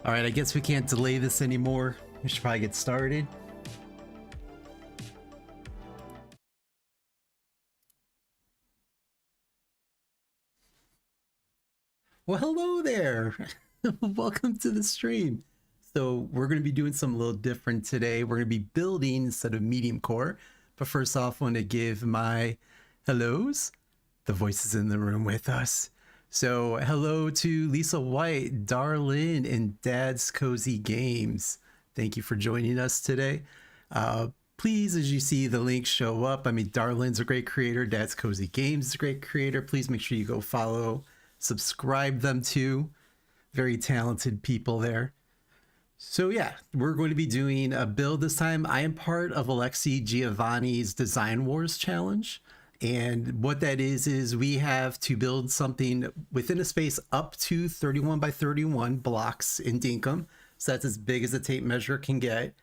All right, I guess we can't delay this anymore. We should probably get started. Well, hello there. Welcome to the stream. So we're going to be doing something a little different today. We're going to be building instead of medium core. But first off, I want to give my hellos, the voices in the room with us. So hello to Lisa White, Darlin, and Dad's Cozy Games. Thank you for joining us today. Please, as you see the links show up, I mean, Darlin's a great creator. Dad's Cozy Games is a great creator. Please make sure you go follow, subscribe them too. Very talented people there. So yeah, we're going to be doing a build this time. I am part of Alexi Giovani's Design Wars Challenge. And what that is we have to build something within a space up to 31 by 31 blocks in Dinkum. So that's as big as a tape measure can get.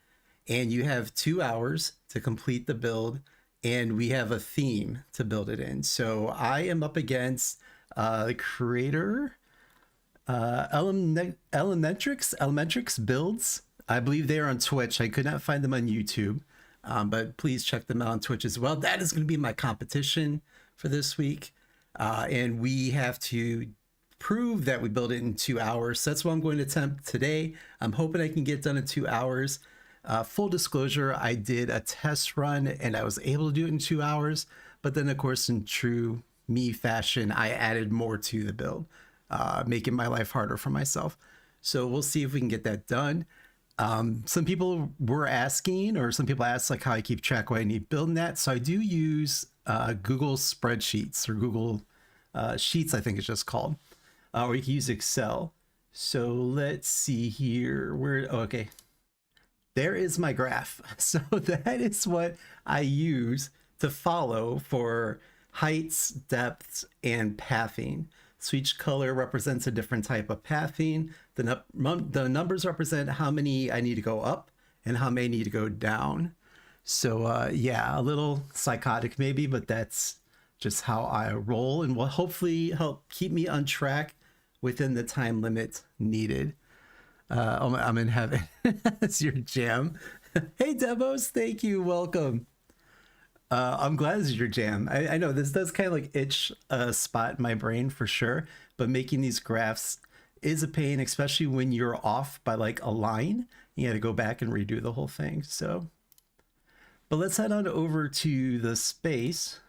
And you have 2 hours to complete the build. And we have a theme to build it in. So I am up against the creator, Elementrix Builds. I believe they are on Twitch. I could not find them on YouTube. But please check them out on Twitch as well. That is going to be my competition for this week. And we have to prove that we build it in 2 hours. So that's what I'm going to attempt today. I'm hoping I can get done in 2 hours. Full disclosure, I did a test run and I was able to do it in 2 hours. But then, of course, in true me fashion, I added more to the build, making my life harder for myself. So we'll see if we can get that done. Some people were asking, or some people asked, like, how I keep track of what I need building that. So I do use Google spreadsheets, or Google Sheets, I think it's just called, or you can use Excel. So let's see here. Okay, there is my graph. So that is what I use to follow for heights, depths, and pathing. So each color represents a different type of pathing. The numbers represent how many I need to go up and how many need to go down. So yeah, a little psychotic maybe, but that's just how I roll, and will hopefully help keep me on track within the time limit needed. I'm in heaven. That's your jam. Hey Devos, thank you, welcome. I'm glad this is your jam. I know this does kind of like itch a spot in my brain for sure, but making these graphs is a pain, especially when you're off by like a line. You got to go back and redo the whole thing. So, but let's head on over to the space.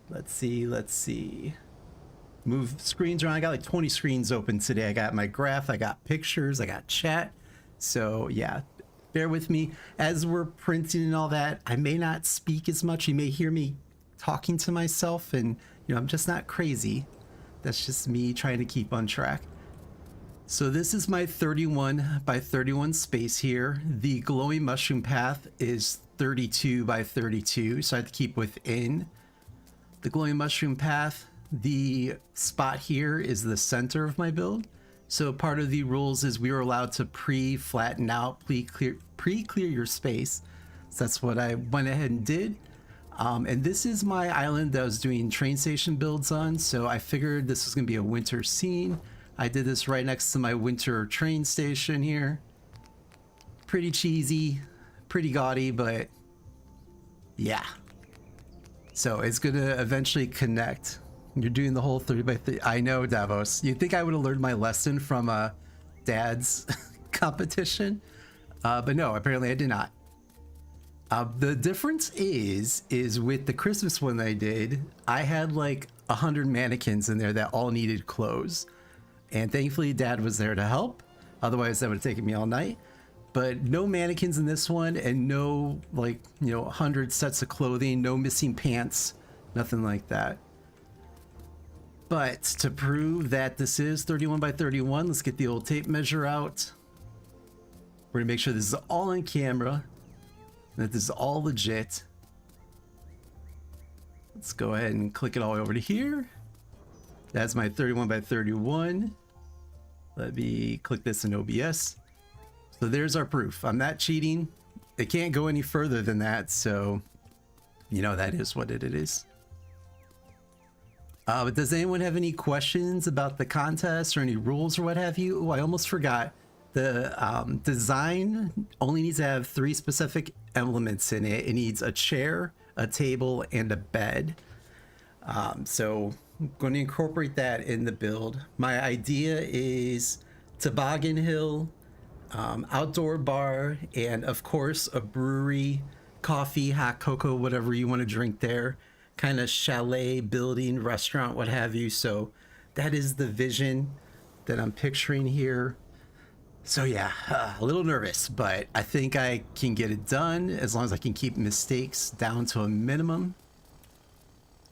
Let's see. Move screens around. I got like 20 screens open today. I got my graph, I got pictures, I got chat. So yeah. Bear with me as we're printing and all that. I may not speak as much. You may hear me talking to myself, and you know, I'm just not crazy. That's just me trying to keep on track. So this is my 31 by 31 space here. The glowing mushroom path is 32 by 32, so I have to keep within the glowing mushroom path. The spot here is the center of my build. So part of the rules is we were allowed to pre-flatten out, pre-clear your space. So that's what I went ahead and did. And this is my island that I was doing train station builds on. So I figured this was gonna be a winter scene. I did this right next to my winter train station here. Pretty cheesy, pretty gaudy, but yeah. So it's gonna eventually connect. You're doing the whole 30 by 30. I know, Davos. You'd think I would have learned my lesson from Dad's competition, but no, apparently I did not. The difference is with the Christmas one I did, I had like 100 mannequins in there that all needed clothes, and thankfully Dad was there to help. Otherwise, that would have taken me all night. But no mannequins in this one, and no, like, you know, 100 sets of clothing, no missing pants, nothing like that. But to prove that this is 31 by 31, let's get the old tape measure out. We're gonna make sure this is all on camera, that this is all legit. Let's go ahead and click it all the way over to here. That's my 31 by 31. Let me click this in OBS. So there's our proof. I'm not cheating. It can't go any further than that, so you know that is what it is. But does anyone have any questions about the contest or any rules or what have you? Oh, I almost forgot. The design only needs to have 3 specific elements in it. It needs a chair, a table, and a bed. So I'm going to incorporate that in the build. My idea is toboggan hill, outdoor bar, and of course a brewery, coffee, hot cocoa, whatever you want to drink there, kind of chalet building, restaurant, what have you. So that is the vision that I'm picturing here. So yeah, a little nervous, but I think I can get it done as long as I can keep mistakes down to a minimum.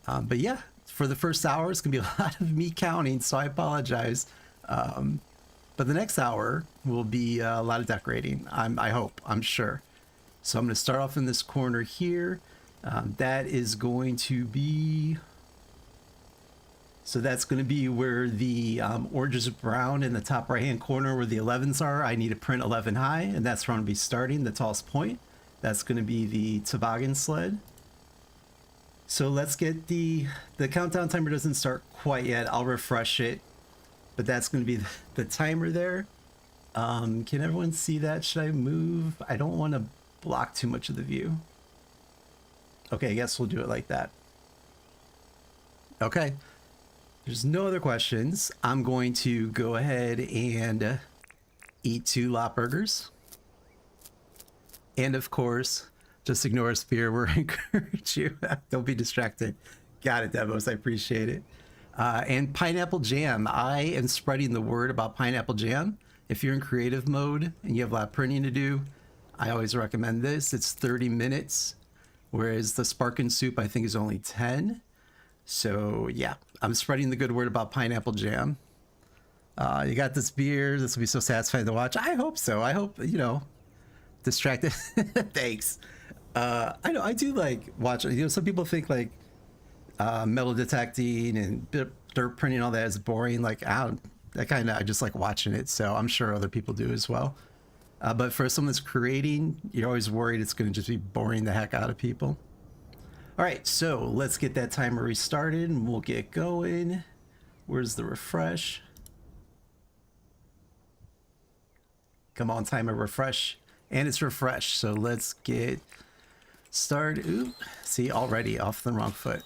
But yeah, for the first hour, it's gonna be a lot of me counting, so I apologize. But the next hour will be a lot of decorating. I hope, I'm sure. So I'm gonna start off in this corner here. That is going to be... So that's going to be where the orange is brown in the top right hand corner where the 11s are. I need to print 11 high, and that's where I'm going to be starting, the tallest point. That's going to be the toboggan sled. So let's get the countdown timer doesn't start quite yet. I'll refresh it, but that's going to be the timer there. Can everyone see that? Should I move? I don't want to block too much of the view. Okay, I guess we'll do it like that. Okay. There's no other questions. I'm going to go ahead and eat 2 lot burgers. And of course, just ignore a spear. We're encourage you. Don't be distracted. Got it, Devos. I appreciate it. And pineapple jam. I am spreading the word about pineapple jam. If you're in creative mode and you have a lot of printing to do, I always recommend this. It's 30 minutes, whereas the Sparkin' Soup I think is only 10. So yeah, I'm spreading the good word about pineapple jam. You got this beer. This will be so satisfying to watch. I hope so. I hope, you know, distracted. Thanks. I know I do like watch. You know, some people think like metal detecting and dirt printing, all that is boring. Like, I just like watching it. So I'm sure other people do as well. But for someone that's creating, you're always worried it's going to just be boring the heck out of people. All right, so let's get that timer restarted and we'll get going. Where's the refresh? Come on, timer, refresh. And it's refreshed, so let's get started. Ooh, see, already off the wrong foot.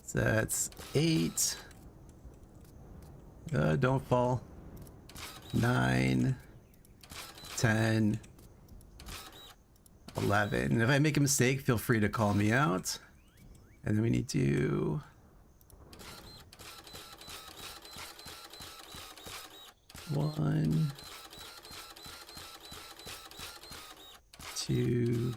So that's 8. Don't fall. 9, 10, 11. And if I make a mistake, feel free to call me out. And then we need to... One, 2.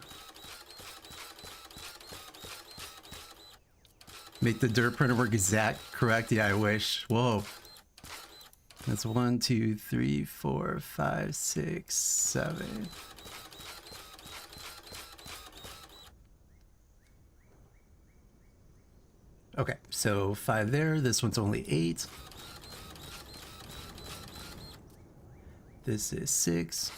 Make the dirt printer work exact correct. Yeah, I wish. Whoa. That's 1, 2, 3, 4, 5, 6, 7. Okay, so 5 there. This one's only 8. This is 6.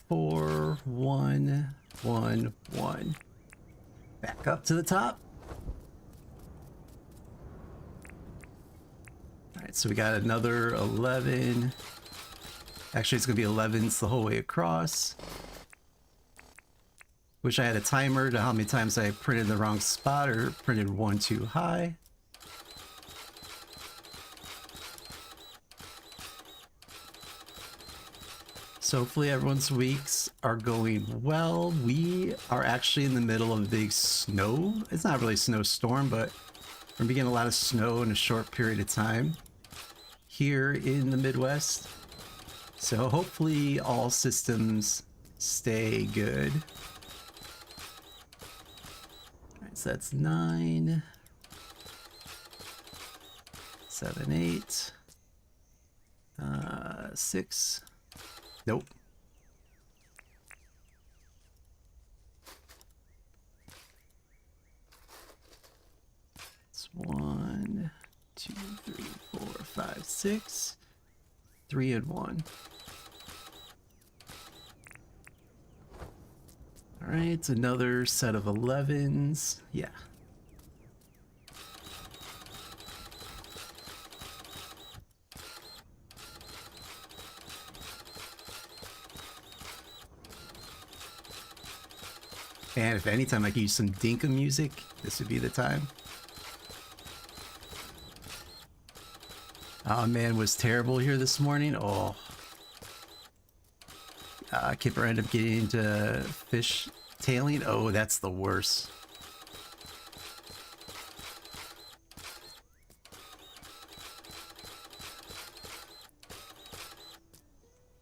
4, 1, 1, 1. Back up to the top. All right, so we got another 11. Actually, it's gonna be 11s the whole way across. Wish I had a timer to how many times I printed the wrong spot or printed one too high. So hopefully everyone's weeks are going well. We are actually in the middle of a big snow. It's not really a snowstorm, but we're getting a lot of snow in a short period of time here in the Midwest. So hopefully all systems stay good. All right, so that's 9, 7, 8, 6. Nope. 1, 2, 3, 4, 5, 6. 3 and 1. All right, another set of 11s. Yeah. And if anytime I could use some Dinkum music, this would be the time. Oh man, was terrible here this morning. Oh. Kipper ended up getting into fish tailing. Oh, that's the worst.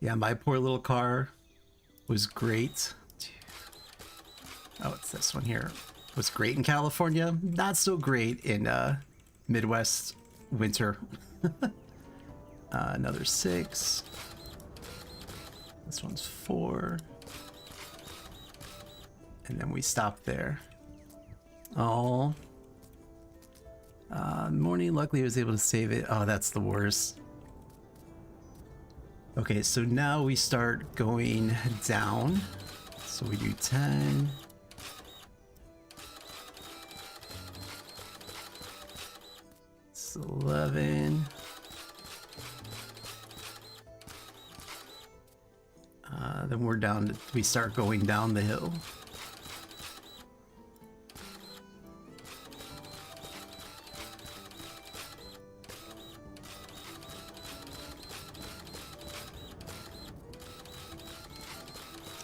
Yeah, my poor little car was great. Oh, it's this one here. Was great in California. Not so great in Midwest winter. Another 6. This one's 4. And then we stop there. Oh. Morning, luckily I was able to save it. Oh, that's the worst. Okay, so now we start going down. So we do 10. It's 11. Then we're down, we start going down the hill.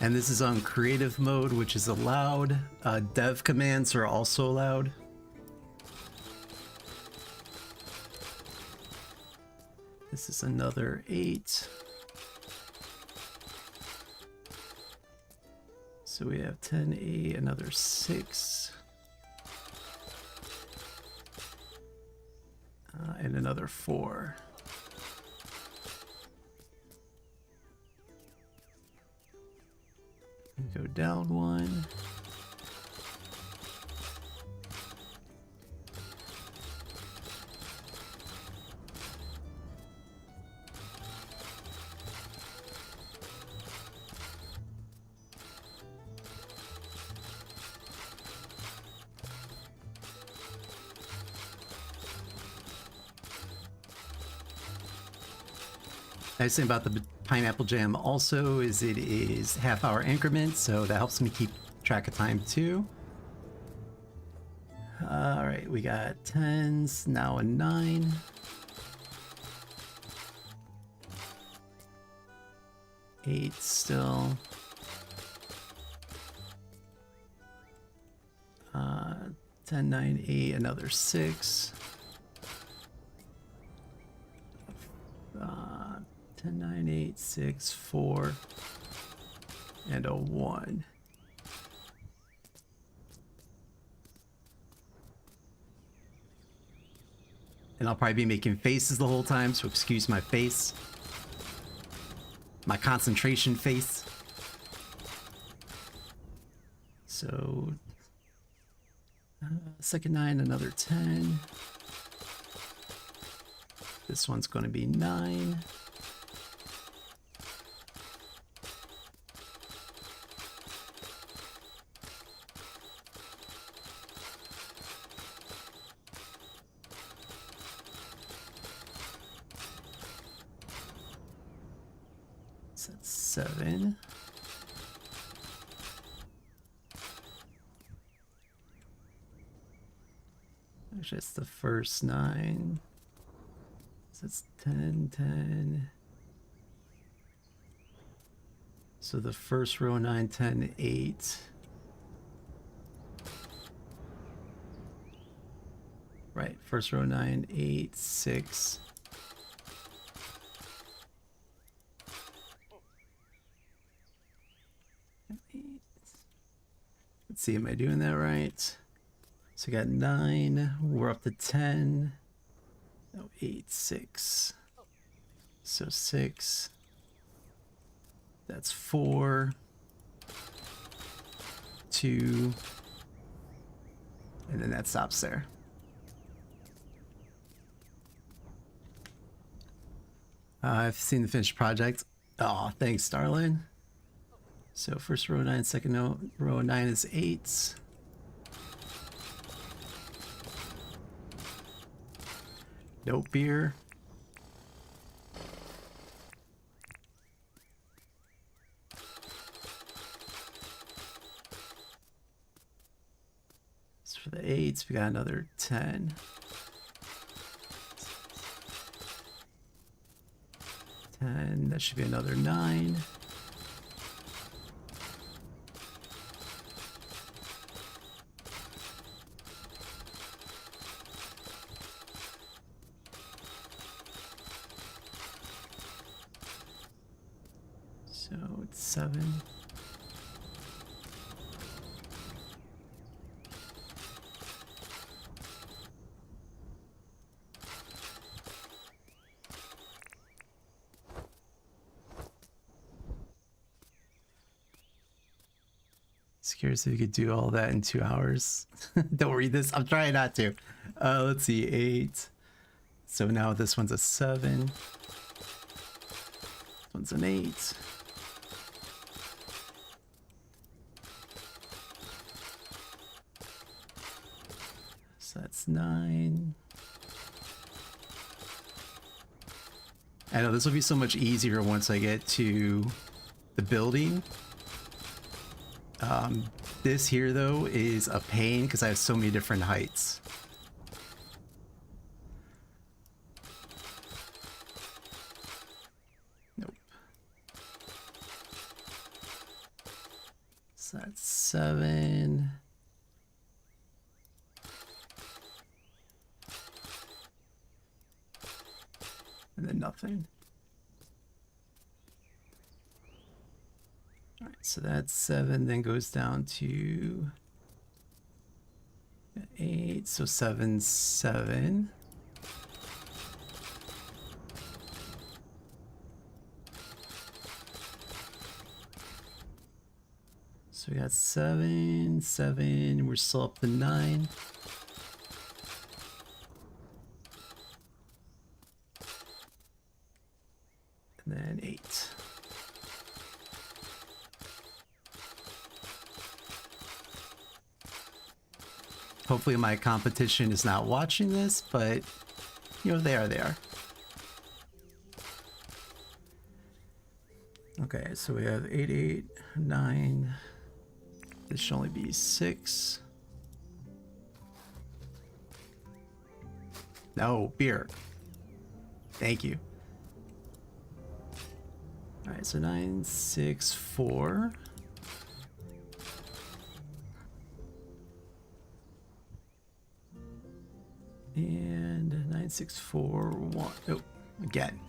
And this is on creative mode, which is allowed. Dev commands are also allowed. This is another 8. So we have 10, 8, another 6. And another 4. Go down 1. Nice thing about the pineapple jam also is it is half-hour increments, so that helps me keep track of time too. All right, we got 10s, now a 9. Eight still. 10, 9, 8, another 6. 10, 9, 8, 6, 4, and a 1. And I'll probably be making faces the whole time, so excuse my face. My concentration face. So, second 9, another 10. This one's going to be 9. So that's 7. Actually, it's the first 9. So it's 10, 10. So the first row 9, 10, 8. Right, first row 9, 8, 6. Let's see, am I doing that right? So we got 9, we're up to 10. No, 8, 6. So 6. That's 4. 2. And then that stops there. I've seen the finished project. Oh, thanks, darling. So first row 9, second row 9 is 8. No beer. So for the 8s, we got another 10. 10, that should be another 9. So it's 7. Curious if you could do all that in 2 hours. Don't read this. I'm trying not to. Let's see. 8. So now this one's a 7. This one's an 8. So that's 9. I know this will be so much easier once I get to the building. This here though is a pain because I have so many different heights. Nope. So that's 7. And then nothing. All right, so that's 7, then goes down to 8, so 7, 7. So we got 7, 7, we're still up to 9. And then 8. Hopefully my competition is not watching this, but you know, they are. Okay, so we have 8, 8, 9. This should only be 6. No, beer. Thank you. All right, so 9, 6, 4. And 9, 6, 4, 1. Oh, again.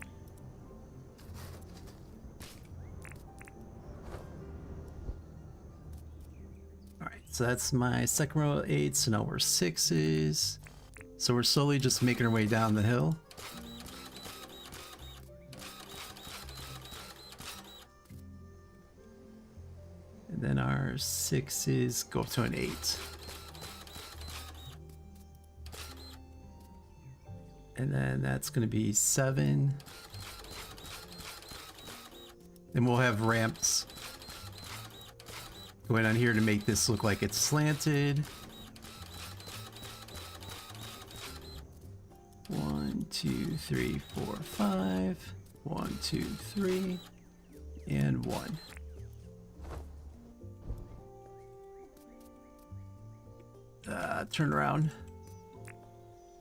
All right, so that's my second row of 8. So now we're 6s. So we're slowly just making our way down the hill. And then our 6s go up to an 8. And then that's going to be 7. Then we'll have ramps going on here to make this look like it's slanted. 1, 2, 3, 4, 5. 1, 2, 3, and 1. Turn around.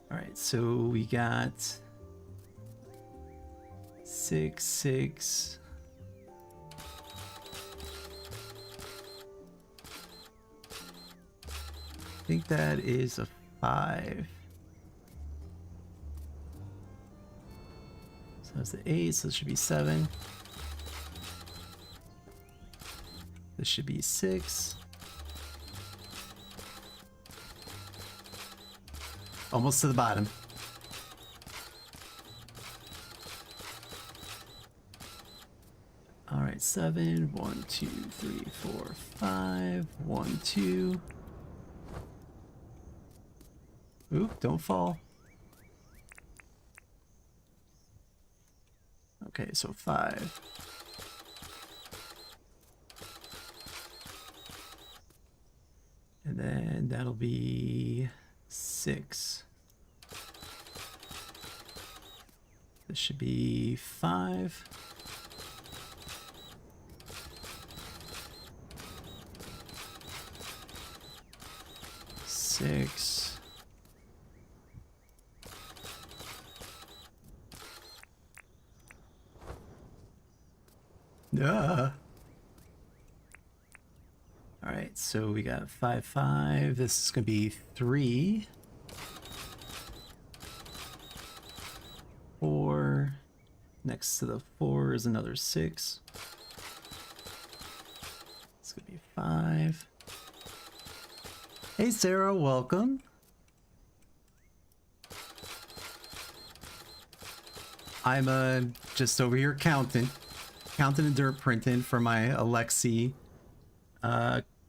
All right, so we got 6, 6. I think that is a 5. So that's the 8, so this should be 7. This should be 6. Almost to the bottom. All right, 7. 1, 2, 3, 4, 5. 1, 2. Oop, don't fall. Okay, so 5. And then that'll be 6. This should be 5. Six. All right, so we got 5, 5. This is gonna be 3, 4. Next to the 4 is another 6. It's gonna be 5. Hey Sarah, welcome. I'm just over here counting and dirt printing for my Alexi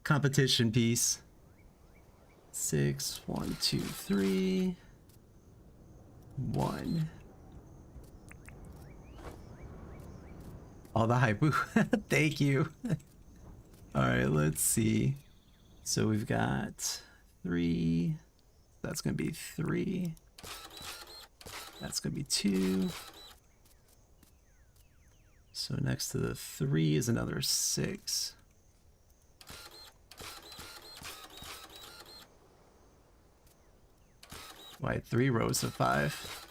competition piece. 6, 1, 2, 3, 1. All the hype. Thank you. All right, let's see. So we've got 3. That's gonna be 3. That's gonna be 2. So next to the 3 is another 6. Why 3 rows of 5?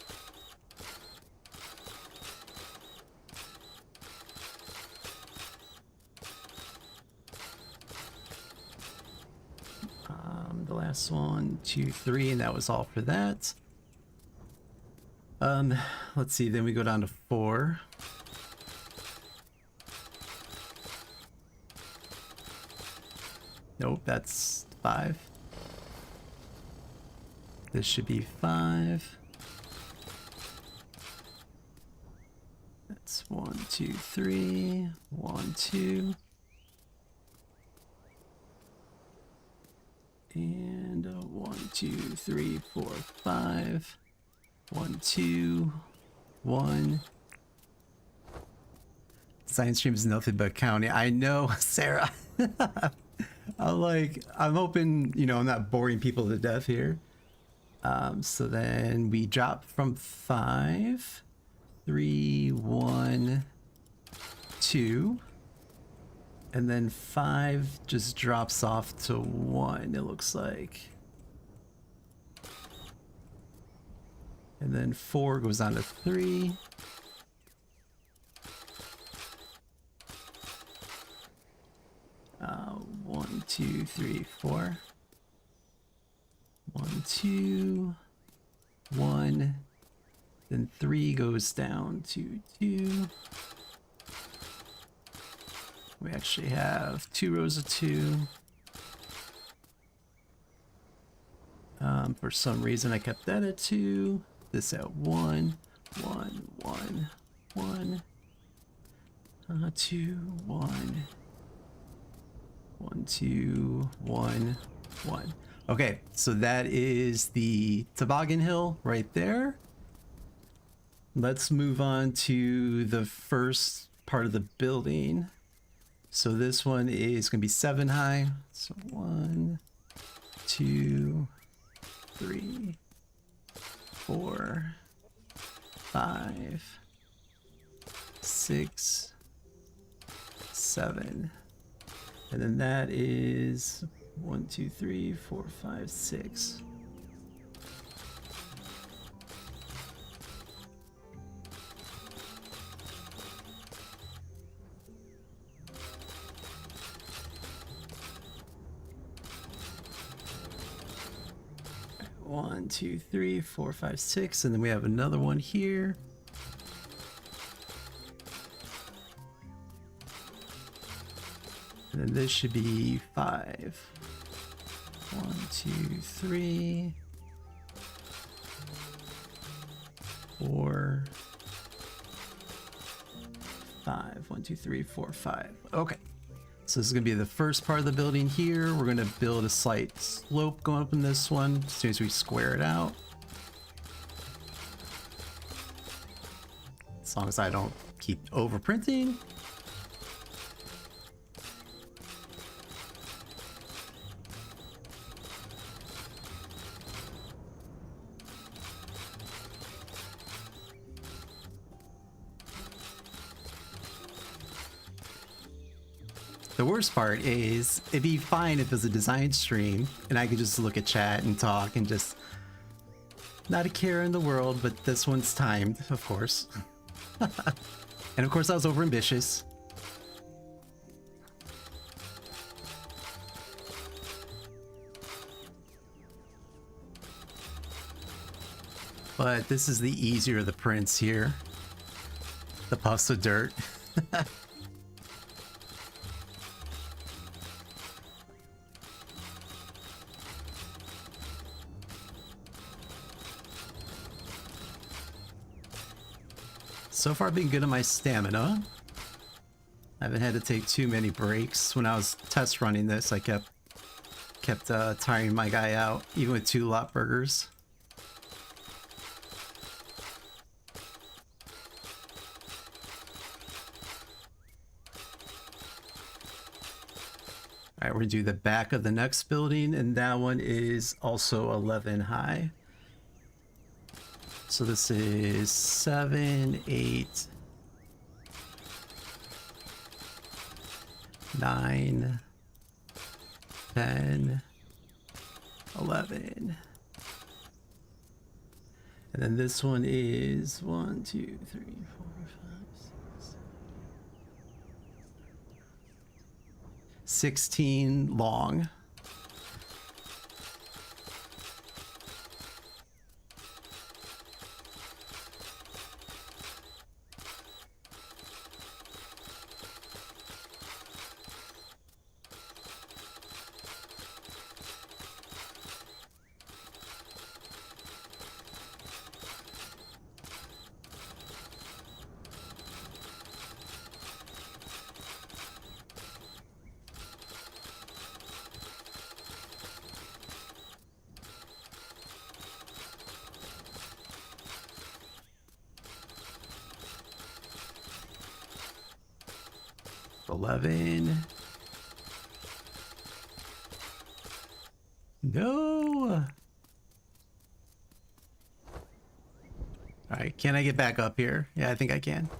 The last 1, 2, 3, and that was all for that. Let's see, then we go down to 4. Nope, that's 5. This should be 5. That's 1, 2, 3, 1, 2. And 1, 2, 3, 4, 5. 1, 2, 1. Science stream is nothing but counting. I know, Sarah. I'm hoping, you know, I'm not boring people to death here. So then we drop from 5, 3, 1, 2. And then 5 just drops off to 1, it looks like. And then 4 goes on to 3. One, 2, 3, 4. 1, 2, 1. Then 3 goes down to 2. We actually have 2 rows of 2. For some reason I kept that at 2. This at 1. 1, 1, 1. 2, 1. 1, 2, 1, 1. Okay, so that is the toboggan hill right there. Let's move on to the first part of the building. So this one is going to be 7 high. So 1, 2, 3, 4, 5, 6, 7. And then that is 1, 2, 3, 4, 5, 6. One, 2, 3, 4, 5, 6, and then we have another one here. And then this should be 5. 1, 2, 3, 4, 5. 1, 2, 3, 4, 5. Okay. So this is going to be the first part of the building here. We're going to build a slight slope going up in this one as soon as we square it out. As long as I don't keep overprinting. The worst part is, it'd be fine if it was a design stream and I could just look at chat and talk and just not a care in the world, but this one's timed, of course. And of course I was over ambitious. But this is the easier of the prints here. The puffs of dirt. So far, been good on my stamina. I haven't had to take too many breaks. When I was test running this, I kept tiring my guy out, even with 2 lot burgers. All right, we're gonna do the back of the next building, and that one is also 11 high. So this is 7, 8, 9, 10, 11. And then this one is 1, 2, 3, 4, 5, 6, 16 long. No. All right, can I get back up here? Yeah, I think I can.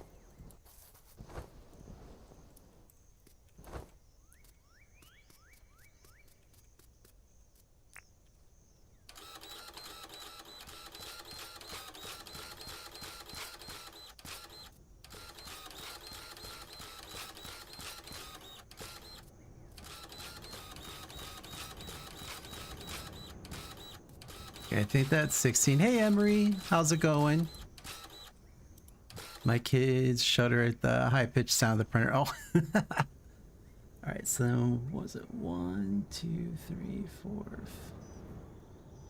I think that's 16. Hey, Emery, how's it going? My kids shudder at the high-pitched sound of the printer. Oh. All right, so what was it? 1, 2, 3, 4.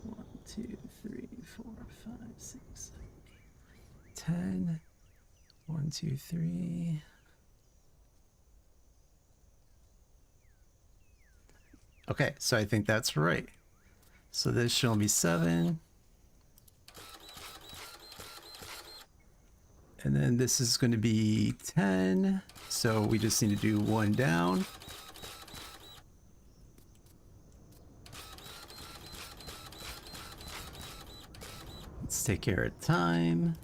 1, 2, 3, 4, 5, 6, 7, 8, 10. 1, 2, 3. Okay, so I think that's right. So this should be 7. And then this is going to be 10. So we just need to do 1 down. Let's take care of time.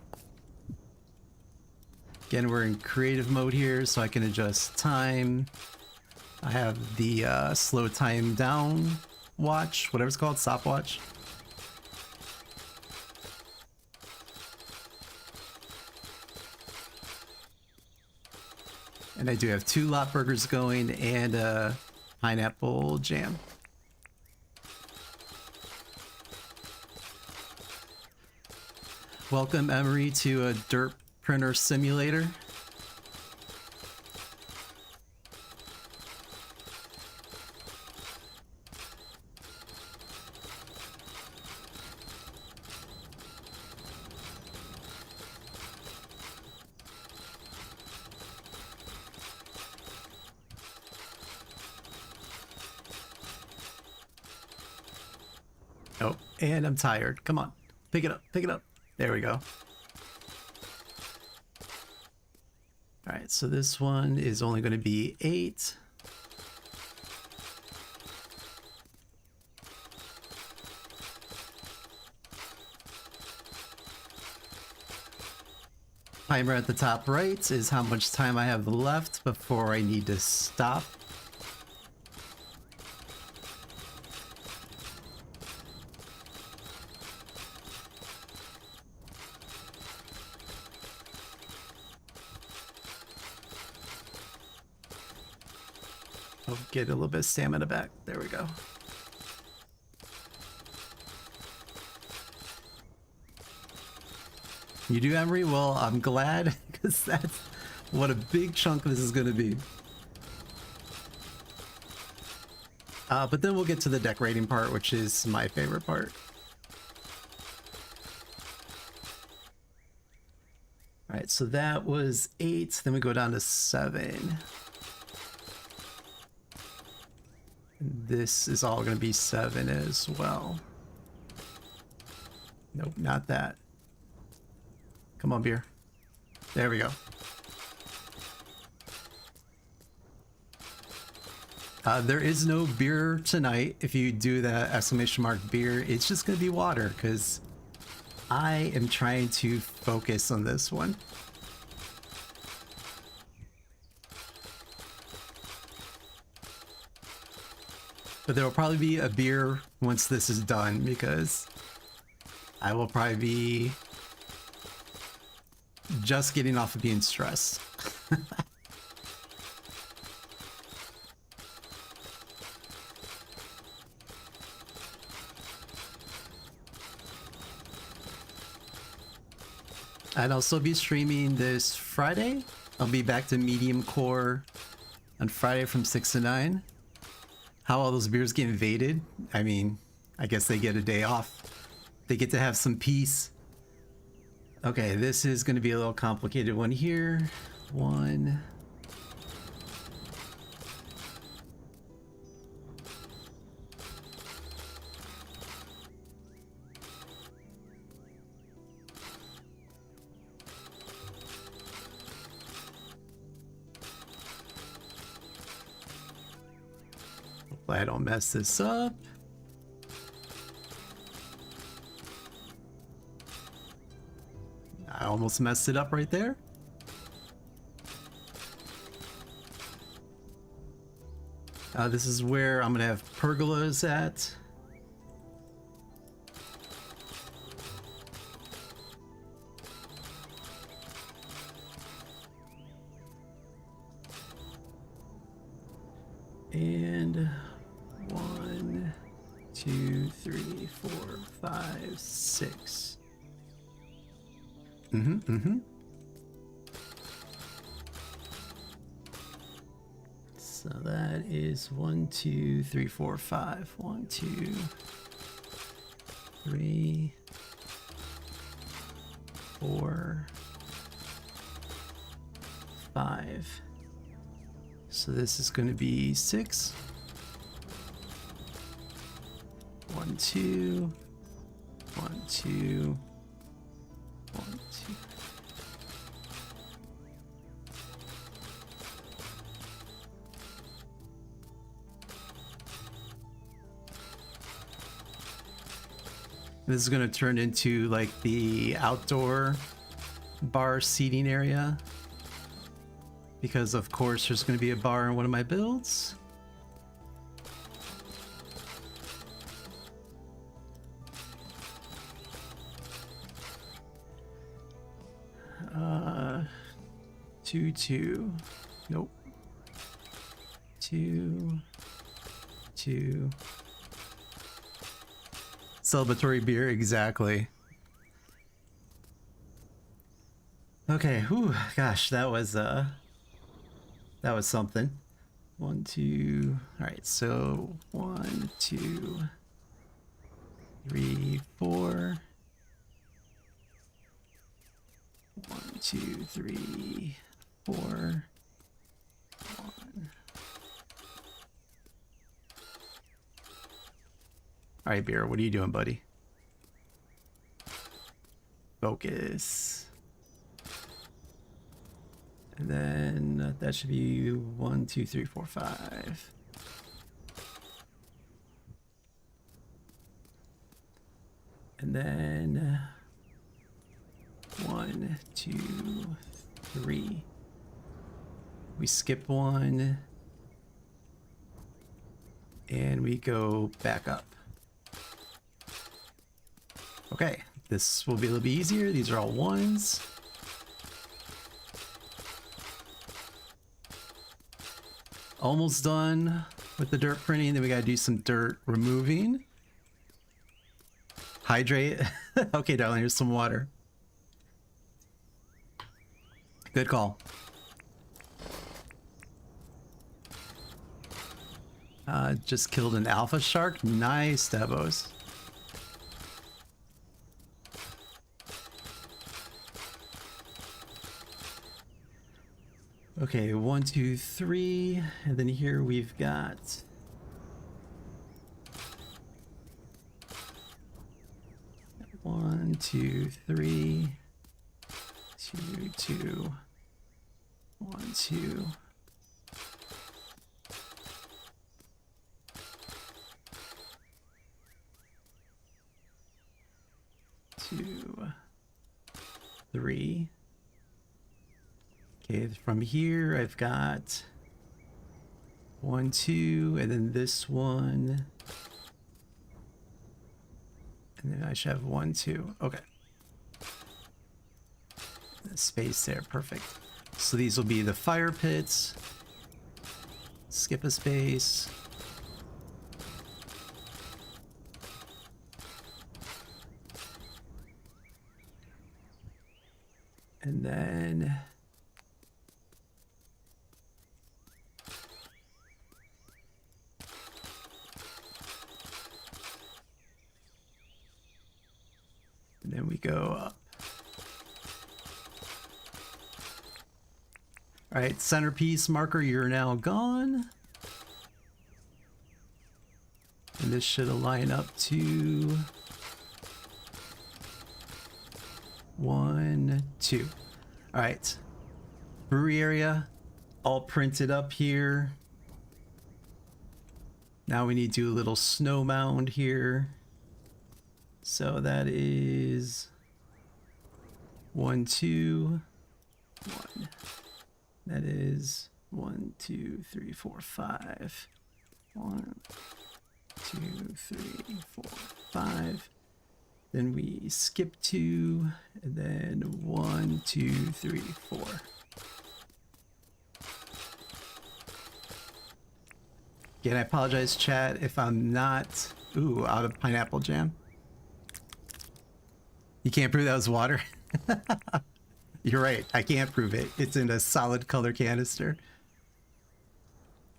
Again, we're in creative mode here, so I can adjust time. I have the slow time down watch, whatever it's called, stopwatch. And I do have 2 lot burgers going and a pineapple jam. Welcome, Emery, to a dirt printer simulator. Oh, and I'm tired. Come on, pick it up, pick it up. There we go. All right, so this one is only going to be 8. Timer at the top right is how much time I have left before I need to stop. I'll get a little bit of stamina back. There we go. You do, Emery? Well, I'm glad, because that's what a big chunk of this is going to be. But then we'll get to the decorating part, which is my favorite part. All right, so that was 8. Then we go down to 7. And this is all going to be 7 as well. Nope, not that. Come on, beer. There we go. There is no beer tonight. If you do the exclamation mark beer, it's just going to be water, because I am trying to focus on this one. But there will probably be a beer once this is done, because I will probably be just getting off of being stressed. I'd also be streaming this Friday. I'll be back to medium core on Friday from 6 to 9. How all those beers get invaded? I mean, I guess they get a day off. They get to have some peace. Okay, this is going to be a little complicated one here. 1. Hopefully I don't mess this up. I almost messed it up right there. This is where I'm gonna have pergolas at. And 1, 2, 3, 4, 5, 6. So that is 1, 2, 3, 4, 5. 1, 2, 3, 4, 5. So this is going to be 6. 1, 2, 1, 2, 1, 2. This is going to turn into like the outdoor bar seating area, because of course there's going to be a bar in one of my builds. Two. Nope. 2, 2. Celebratory beer, exactly. Okay, whew, gosh, that was something. 1, 2. All right, so 1, 2, 3, 4. 1, 2, 3, 4. 1. All right, beer, what are you doing, buddy? Focus. And then that should be 1, 2, 3, 4, 5. And then 1, 2, 3. We skip one. And we go back up. Okay, this will be a little bit easier. These are all ones. Almost done with the dirt printing. Then we gotta do some dirt removing. Hydrate. Okay, darling, here's some water. Good call. Just killed an alpha shark. Nice, Devos. Okay, 1, 2, 3, and then here we've got 1, 2, 3, 2, 2, 1, 2. Two, 3. Okay, from here I've got 1, 2, and then this one. And then I should have 1, 2. Okay. The space there, perfect. So these will be the fire pits. Skip a space. And then we go up. All right, centerpiece marker, you're now gone. And this should align up to 1, 2. All right, brewery area, all printed up here. Now we need to do a little snow mound here. So that is 1, 2, 1. That is 1, 2, 3, 4, 5. 1, 2, 3, 4, 5. Then we skip 2, and then 1, 2, 3, 4. Again, I apologize, chat, if I'm not out of pineapple jam. You can't prove that was water? You're right, I can't prove it. It's in a solid color canister.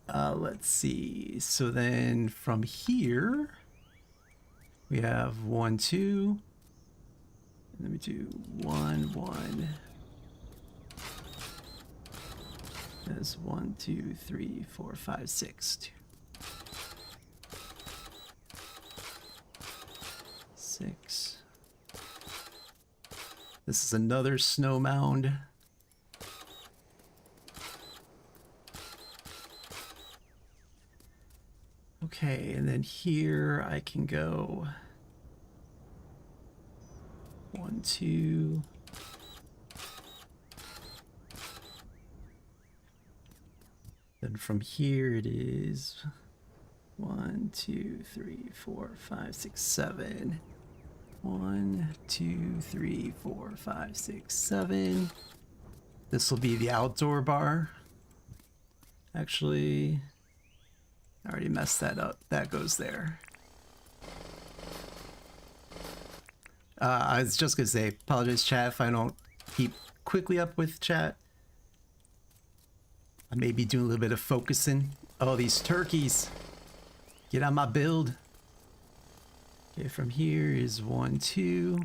Let's see. So then from here, we have 1, 2. And then we do 1, 1. That's 1, 2, 3, 4, 5, 6. 2. 6. This is another snow mound. Okay, and then here I can go 1, 2. Then from here it is 1, 2, 3, 4, 5, 6, 7. 1, 2, 3, 4, 5, 6, 7. This will be the outdoor bar. Actually, I already messed that up. That goes there. I was just gonna say, apologize chat if I don't keep quickly up with chat. I may be doing a little bit of focusing. Oh, these turkeys. Get on my build. Okay, from here is 1, 2.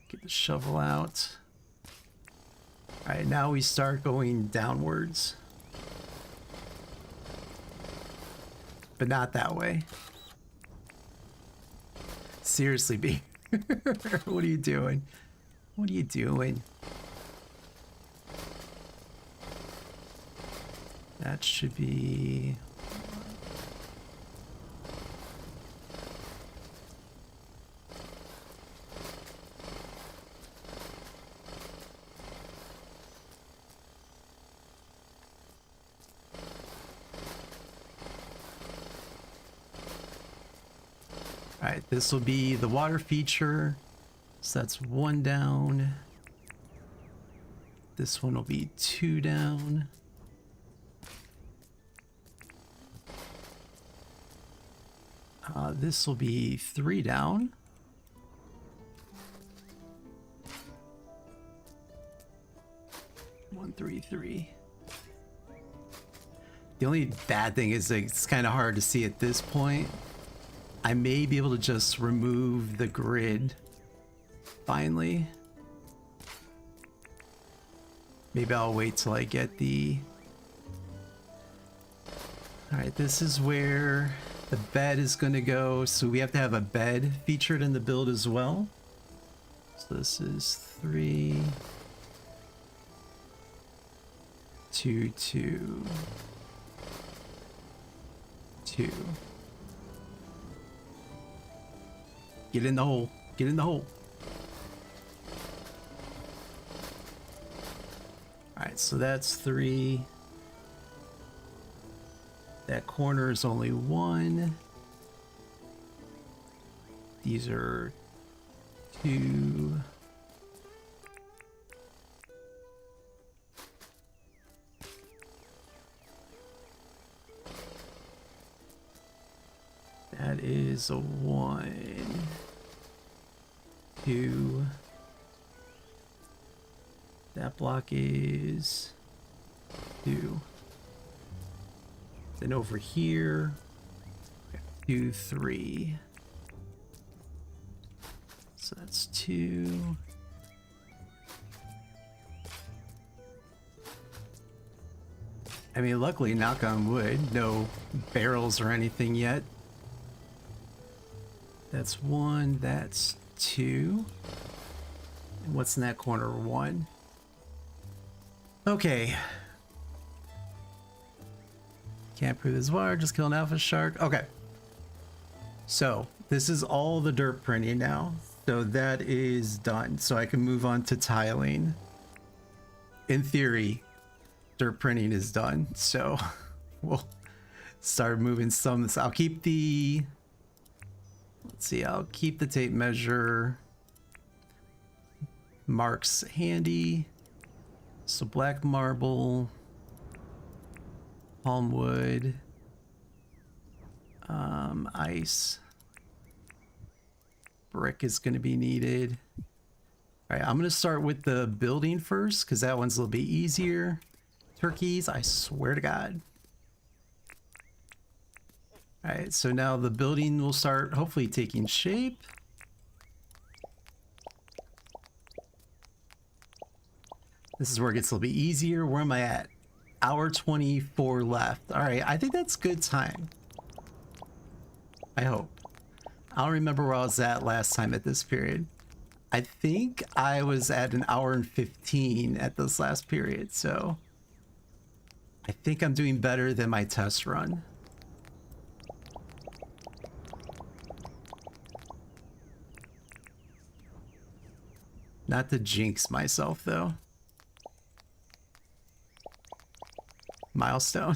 Get the shovel out. All right, now we start going downwards. But not that way. Seriously, B. What are you doing? What are you doing? That should be... Alright, this will be the water feature. So that's 1 down. This one will be 2 down. This will be 3 down. One, 3, 3. The only bad thing is like, it's kind of hard to see at this point. I may be able to just remove the grid finally. Maybe I'll wait till I get the... Alright, this is where the bed is going to go. So we have to have a bed featured in the build as well. So this is 3, 2, 2, 2. Get in the hole. Get in the hole. Alright, so that's 3. That corner is only 1. These are 2. That is a 1, 2. That block is 2. Then over here, 2, 3. So that's 2. I mean, luckily, knock on wood, no barrels or anything yet. That's 1, that's 2. And what's in that corner? 1. Okay. Can't prove this water, just kill an alpha shark. Okay. So, this is all the dirt printing now. So that is done. So I can move on to tiling. In theory, dirt printing is done. So, we'll start moving some. So I'll keep the... Let's see, I'll keep the tape measure marks handy. So black marble, palm wood, ice, brick is going to be needed. All right, I'm going to start with the building first because that one's a little bit easier. Turkeys, I swear to God. All right, so now the building will start hopefully taking shape. This is where it gets a little bit easier. Where am I at? Hour 24 left. All right, I think that's good time. I hope. I don't remember where I was at last time at this period. I think I was at an hour and 15 at this last period, so I think I'm doing better than my test run. Not to jinx myself, though. Milestone.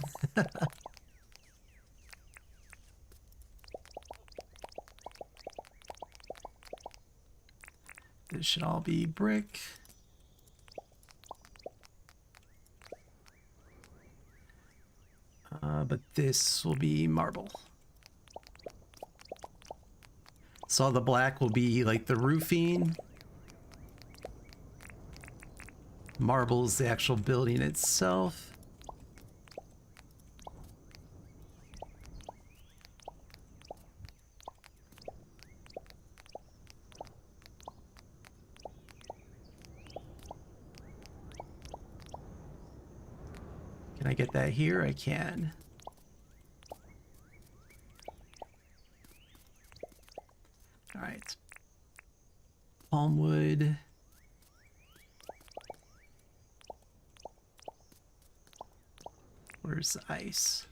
This should all be brick. But this will be marble. So the black will be like the roofing. Marble is the actual building itself. Can I get that here? I can. All right. Palm wood. Where's ice?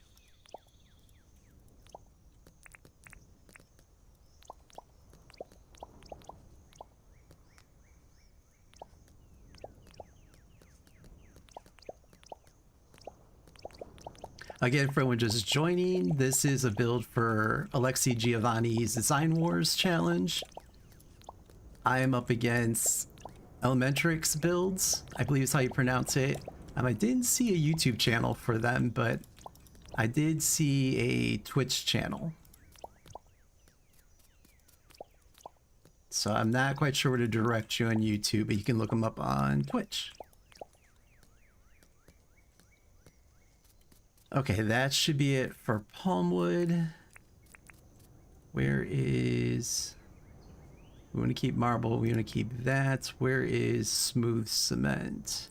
Again, for everyone just joining, this is a build for Alexi Giovani's Design Wars challenge. I am up against Elementrix builds, I believe is how you pronounce it. I didn't see a YouTube channel for them, but I did see a Twitch channel. So I'm not quite sure where to direct you on YouTube, but you can look them up on Twitch. Okay, that should be it for palmwood. Where is... We want to keep marble, we want to keep that. Where is smooth cement?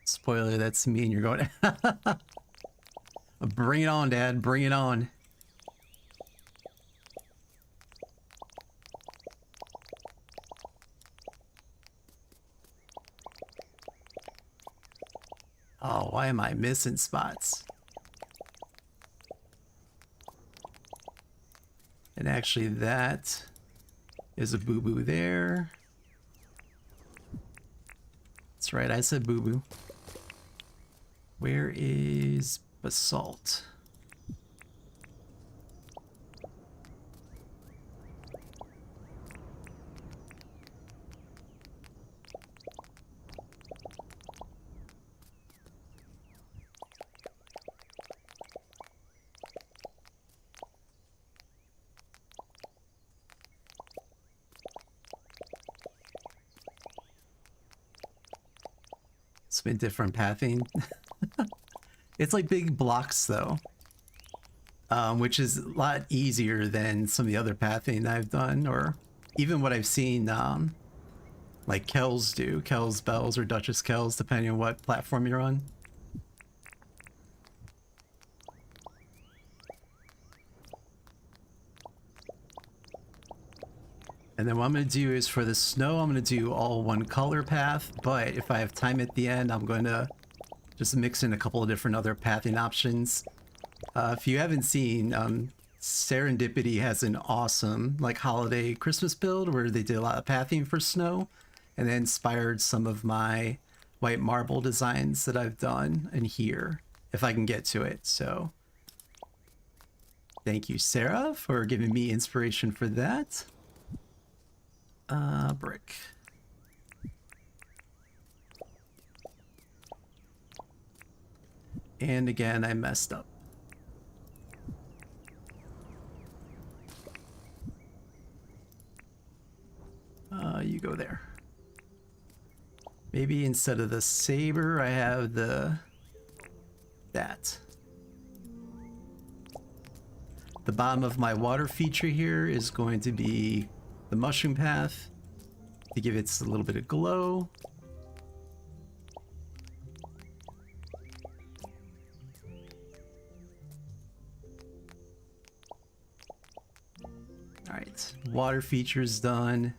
Spoiler, that's me and you're going... Bring it on, Dad, bring it on. Oh, why am I missing spots? And actually that is a boo-boo there. That's right, I said boo-boo. Where is basalt? It's been different pathing. It's like big blocks though, which is a lot easier than some of the other pathing I've done, or even what I've seen like Kells do, Kells Bells or Duchess Kells, depending on what platform you're on. And then what I'm going to do is for the snow, I'm going to do all one color path, but if I have time at the end, I'm going to just mix in a couple of different other pathing options. If you haven't seen, Serendipity has an awesome like holiday Christmas build where they did a lot of pathing for snow, and then inspired some of my white marble designs that I've done in here, if I can get to it. So thank you, Sarah, for giving me inspiration for that. Brick. And again, I messed up. You go there. Maybe instead of the saber, I have that. The bottom of my water feature here is going to be the mushroom path to give it a little bit of glow. All right, water feature's done.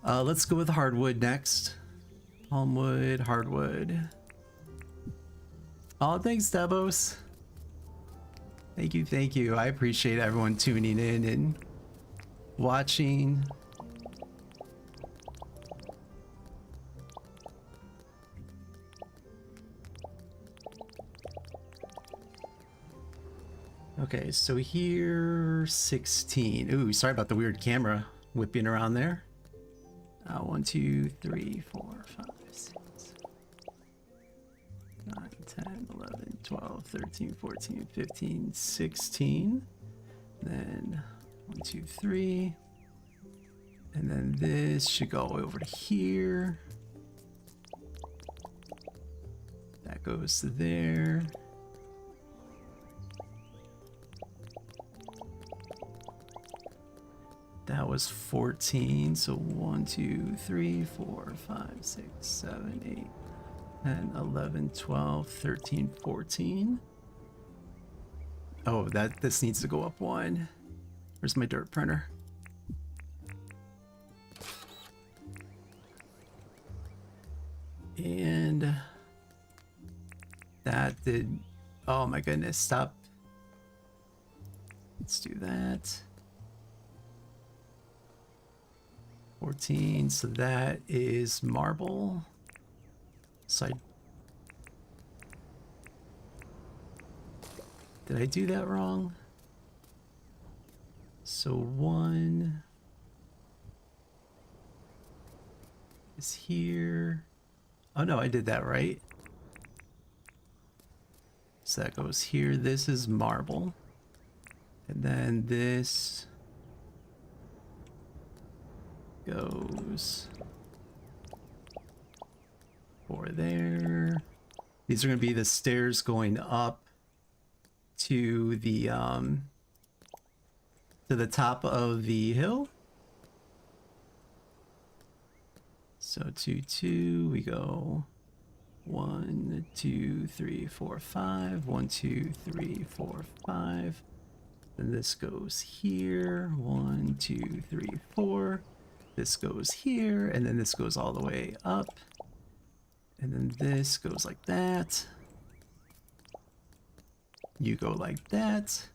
Let's go with hardwood next. Palmwood, hardwood. Oh, thanks, Devos. Thank you, thank you. I appreciate everyone tuning in and watching. Okay, so here 16. Ooh, sorry about the weird camera whipping around there. 1, 2, 3, 4, 5, 6, 9, 10, 11, 12, 13, 14, 15, 16. Then 1, 2, 3. And then this should go over to here. That goes to there. That was 14, so 1, 2, 3, 4, 5, 6, 7, 8, 10, 11, 12, 13, 14. Oh, this needs to go up one. Where's my dirt printer? And that did, oh my goodness, stop. Let's do that. 14, so that is marble. Side. Did I do that wrong? So 1 is here. Oh no, I did that right. So that goes here. This is marble. And then this goes for there. These are going to be the stairs going up to the top of the hill. So 2, 2, we go 1, 2, 3, 4, 5. 1, 2, 3, 4, 5. Then this goes here. 1, 2, 3, 4. This goes here, and then this goes all the way up. And then this goes like that. You go like that.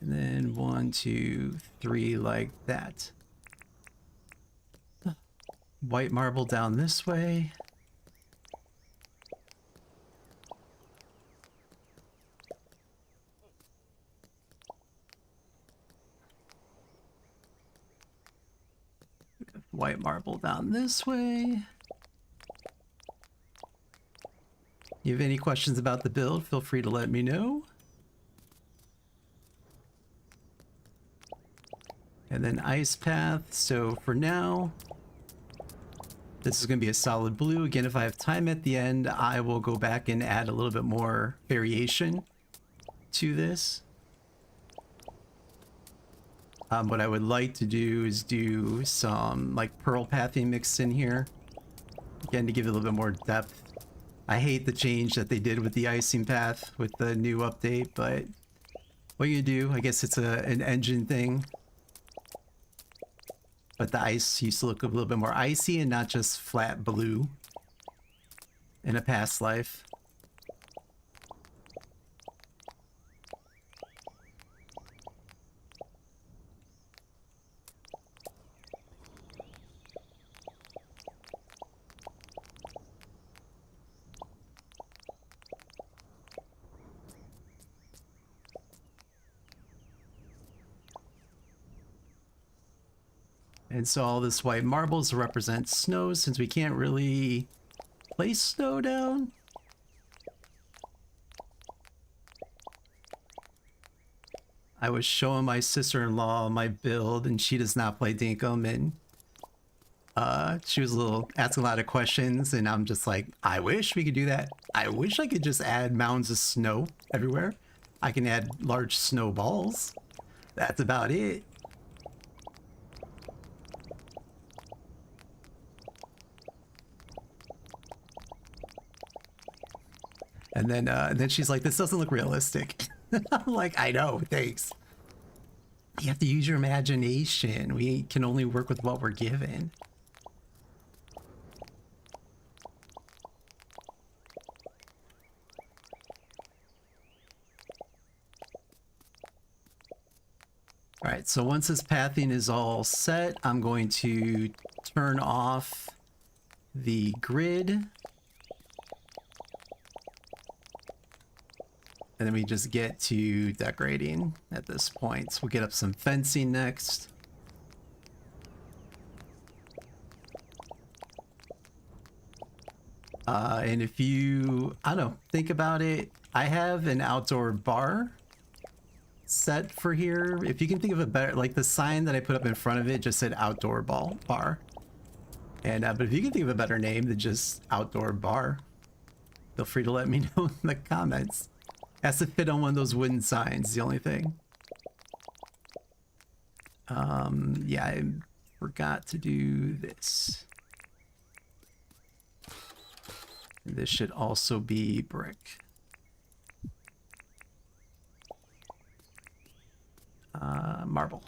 And then 1, 2, 3 like that. White marble down this way. White marble down this way. You have any questions about the build, feel free to let me know. And then ice path. So for now, this is going to be a solid blue. Again, if I have time at the end, I will go back and add a little bit more variation to this. What I would like to do is do some like pearl pathing mixed in here. Again, to give it a little bit more depth. I hate the change that they did with the icing path with the new update, but what you do, I guess it's an engine thing. But the ice used to look a little bit more icy and not just flat blue in a past life. And so all this white marbles represent snow, since we can't really place snow down. I was showing my sister-in-law my build, and she does not play Dinkum, and she was asking a lot of questions, and I'm just like, I wish we could do that. I wish I could just add mounds of snow everywhere. I can add large snowballs. That's about it. And then she's like, this doesn't look realistic. I'm like, I know, thanks. You have to use your imagination. We can only work with what we're given. All right, so once this pathing is all set, I'm going to turn off the grid. And then we just get to decorating at this point. So we'll get up some fencing next. And if you, I don't know, think about it, I have an outdoor bar set for here. If you can think of a better, like the sign that I put up in front of it just said outdoor bar. And but if you can think of a better name than just outdoor bar, feel free to let me know in the comments. Has to fit on one of those wooden signs, the only thing. Yeah, I forgot to do this. This should also be brick. Marble.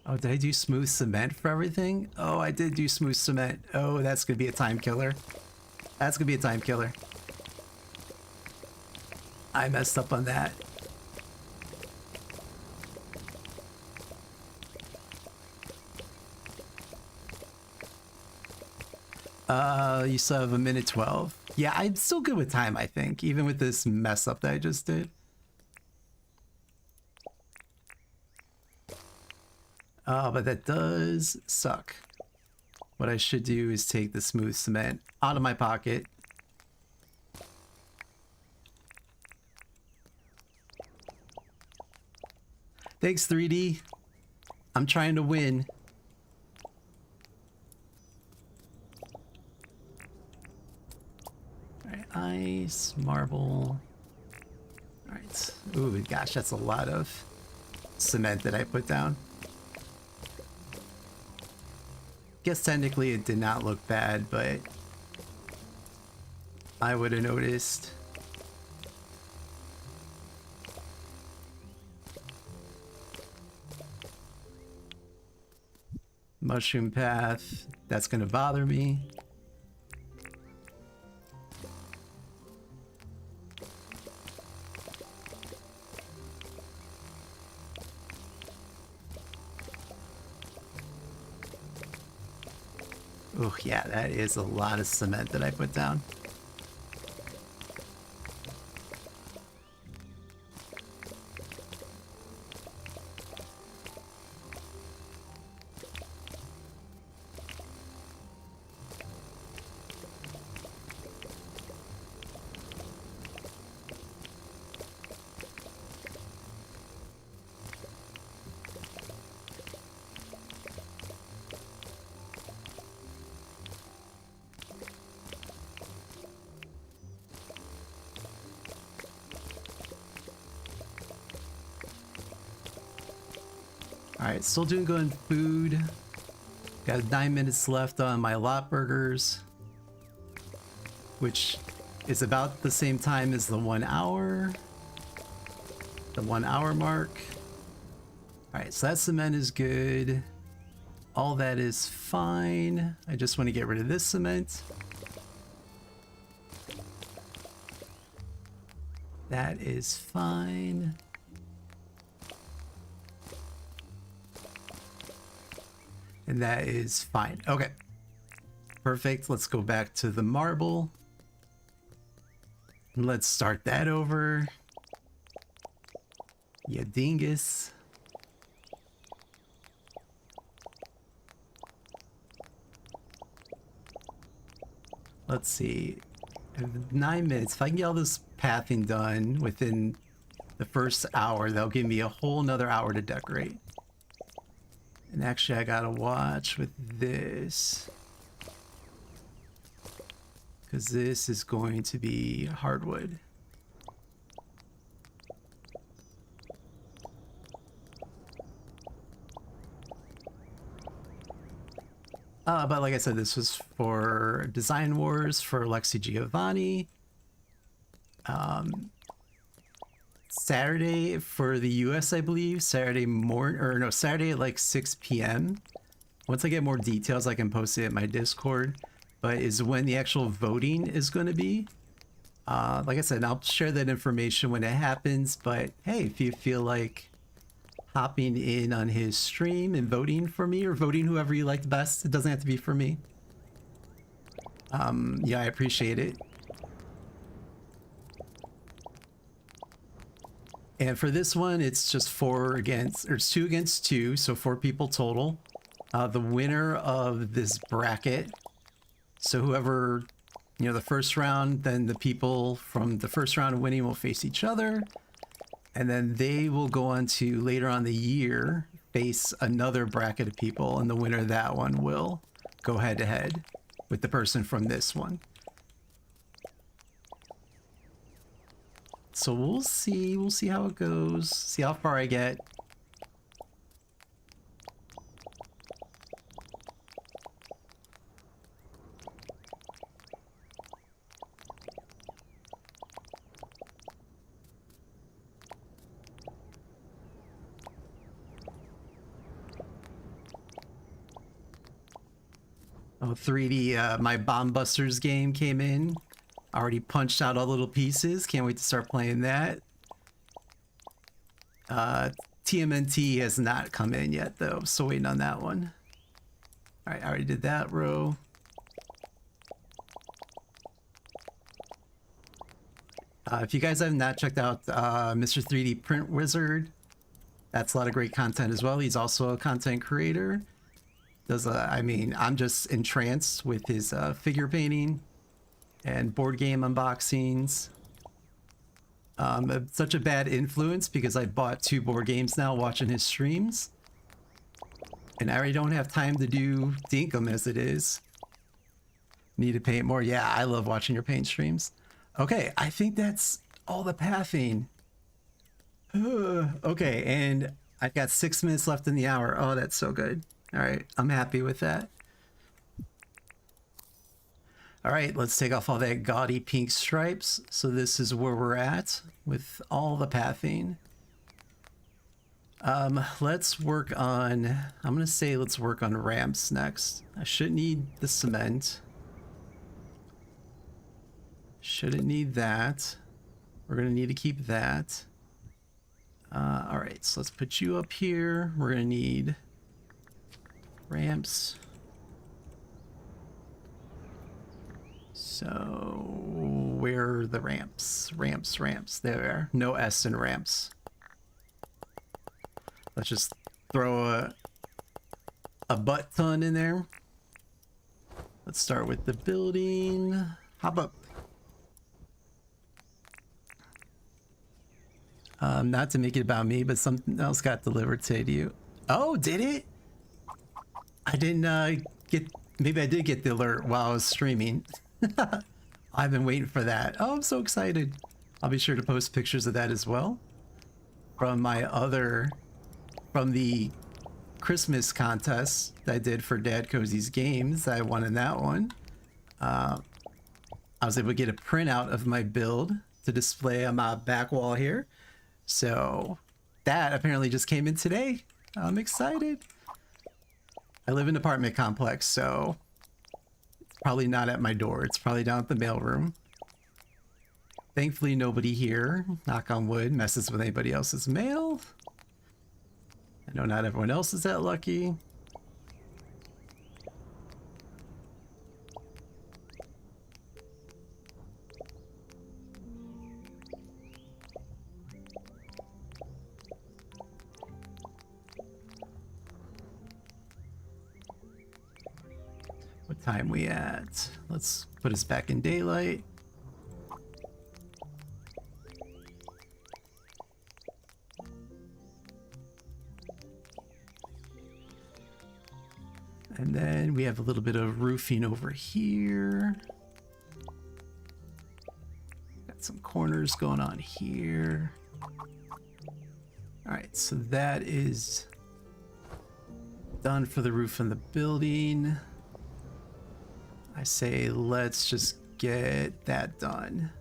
Oh, did I do smooth cement for everything? Oh, I did do smooth cement. Oh, that's gonna be a time killer. That's gonna be a time killer. I messed up on that. You still have 1:12. Yeah, I'm still good with time, I think, even with this mess up that I just did. But that does suck. What I should do is take the smooth cement out of my pocket. Thanks, 3D. I'm trying to win. Alright, ice, marble. Alright. Ooh, gosh, that's a lot of cement that I put down. Guess technically it did not look bad, but I would have noticed. Mushroom path, that's gonna bother me. Oh yeah, that is a lot of cement that I put down. Alright, still doing good on food. Got 9 minutes left on my lot burgers, which is about the same time as the 1 hour. The 1 hour mark. Alright, so that cement is good. All that is fine. I just want to get rid of this cement. That is fine. And that is fine. Okay. Perfect. Let's go back to the marble. And let's start that over. Yeah, dingus. Let's see. 9 minutes. If I can get all this pathing done within the first hour, that'll give me a whole nother hour to decorate. And actually, I gotta watch with this, because this is going to be hardwood. But like I said, this was for Design Wars for Alexi Giovani. Saturday for the US, I believe. Saturday morning, or no, Saturday at like 6 p.m. Once I get more details, I can post it in my Discord. But is when the actual voting is going to be. Like I said, I'll share that information when it happens. But hey, if you feel like hopping in on his stream and voting for me, or voting whoever you like the best, it doesn't have to be for me. Yeah, I appreciate it. And for this one, it's just 4 against, or it's 2 against 2, so 4 people total. The winner of this bracket, so whoever, you know, the first round, then the people from the first round winning will face each other. And then they will go on to, later on the year, face another bracket of people, and the winner of that one will go head to head with the person from this one. So we'll see how it goes, see how far I get. Oh, 3D, my Bomb Busters game came in. Already punched out all the little pieces. Can't wait to start playing that. TMNT has not come in yet, though. So waiting on that one. All right, I already did that row. If you guys have not checked out Mr. 3D Print Wizard, that's a lot of great content as well. He's also a content creator. Does I mean, I'm just entranced with his figure painting and board game unboxings. Such a bad influence because I bought 2 board games now watching his streams. And I already don't have time to do Dinkum as it is. Need to paint more. Yeah, I love watching your paint streams. Okay, I think that's all the pathing. Okay, and I've got 6 minutes left in the hour. Oh, that's so good. All right, I'm happy with that. All right, let's take off all that gaudy pink stripes. So this is where we're at with all the pathing. Let's work on, I'm gonna say let's work on ramps next. I shouldn't need the cement. Shouldn't need that. We're gonna need to keep that. All right, so let's put you up here. We're gonna need ramps. So where are the ramps? Ramps. There. No S in ramps. Let's just throw a butt ton in there. Let's start with the building. Hop up. Not to make it about me, but something else got delivered today to you. Oh, did it? I didn't get, maybe I did get the alert while I was streaming. I've been waiting for that. Oh, I'm so excited. I'll be sure to post pictures of that as well. From my other, from the Christmas contest that I did for Dad Cozy's Games. I won in that one. I was able to get a printout of my build to display on my back wall here. So that apparently just came in today. I'm excited. I live in an apartment complex, so it's probably not at my door. It's probably down at the mailroom. Thankfully, nobody here, knock on wood, messes with anybody else's mail. I know not everyone else is that lucky. What time we at? Let's put us back in daylight. And then we have a little bit of roofing over here. Got some corners going on here. All right, so that is done for the roof and the building. I say let's just get that done.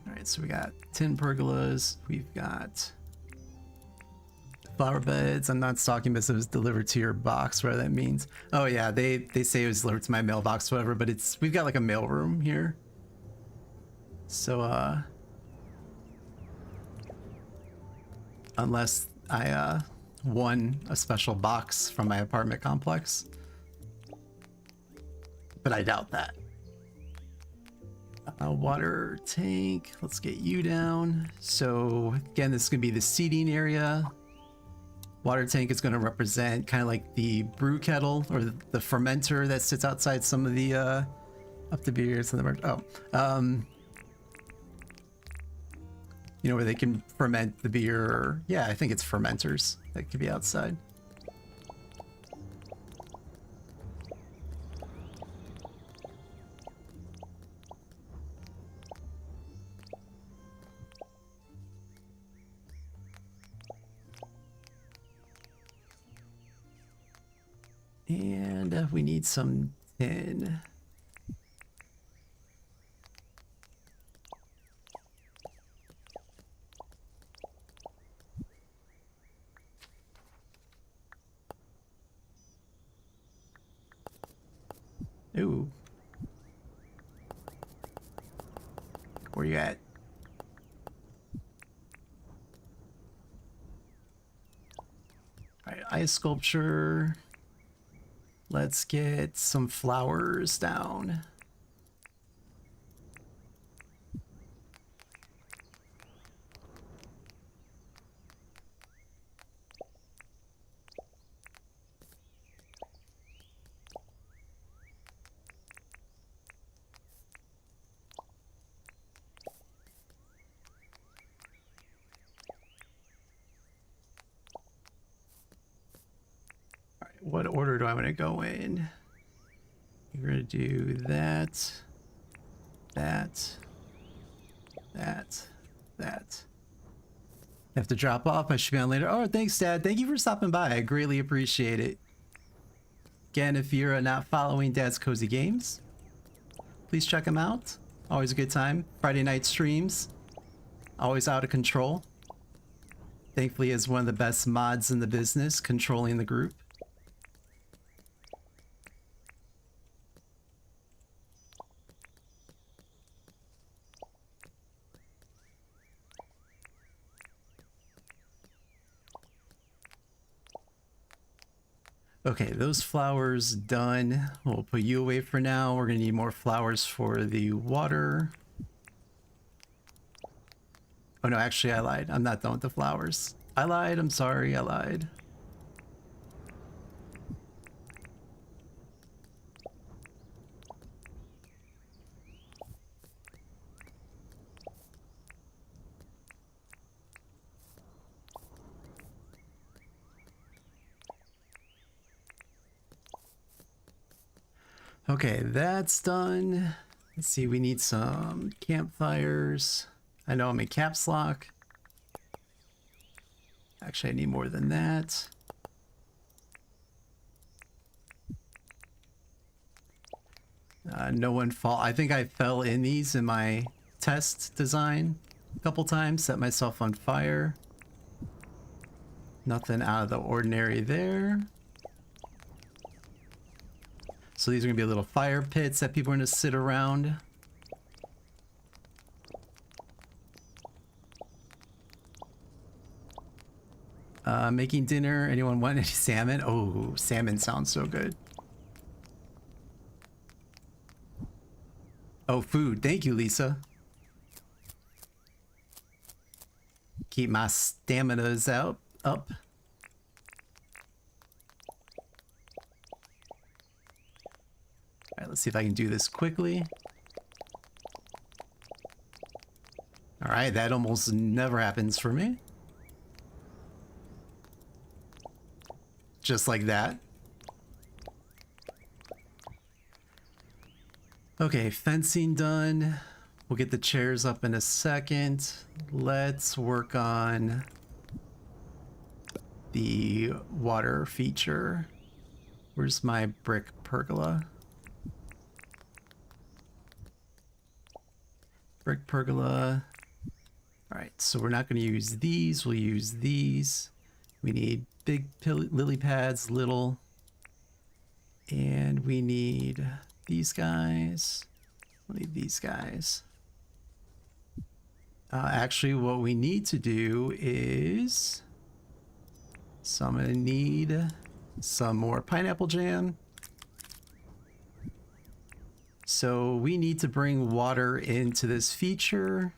All right, so we got 10 pergolas. We've got flower beds. I'm not stalking this. It was delivered to your box, whatever that means. Oh yeah, they say it was delivered to my mailbox, whatever, but we've got like a mail room here. So unless I won a special box from my apartment complex. But I doubt that. Water tank, let's get you down. So again, this is gonna be the seating area. Water tank is gonna represent kind of like the brew kettle or the fermenter that sits outside some of the up the beers and the you know, where they can ferment the beer. Or, yeah, I think it's fermenters that could be outside. And we need some tin. Ooh. Where you at? Alright, ice sculpture. Let's get some flowers down. What order do I want to go in? You're going to do that, that, that. Have to drop off. I should be on later. Oh, thanks, Dad. Thank you for stopping by. I greatly appreciate it. Again, if you're not following Dad's Cozy Games, please check him out. Always a good time. Friday night streams. Always out of control. Thankfully, is one of the best mods in the business, controlling the group. Okay, those flowers done. We'll put you away for now. We're gonna need more flowers for the water. Oh no, actually I lied. I'm not done with the flowers. I lied, I'm sorry, I lied. Okay, that's done. Let's see, we need some campfires. I know I'm in caps lock. Actually, I need more than that. No one fall. I think I fell in these in my test design a couple times, set myself on fire. Nothing out of the ordinary there. So these are gonna be little fire pits that people are gonna sit around. Making dinner. Anyone want any salmon? Oh, salmon sounds so good. Oh, food. Thank you, Lisa. Keep my staminas up. All right, let's see if I can do this quickly. All right, that almost never happens for me. Just like that. Okay, fencing done. We'll get the chairs up in a second. Let's work on the water feature. Where's my brick pergola? Brick pergola. All right, so we're not going to use these. We'll use these. We need big lily pads, little. And we need these guys. We need these guys. Actually, what we need to do is... So I'm going to need some more pineapple jam. So we need to bring water into this feature.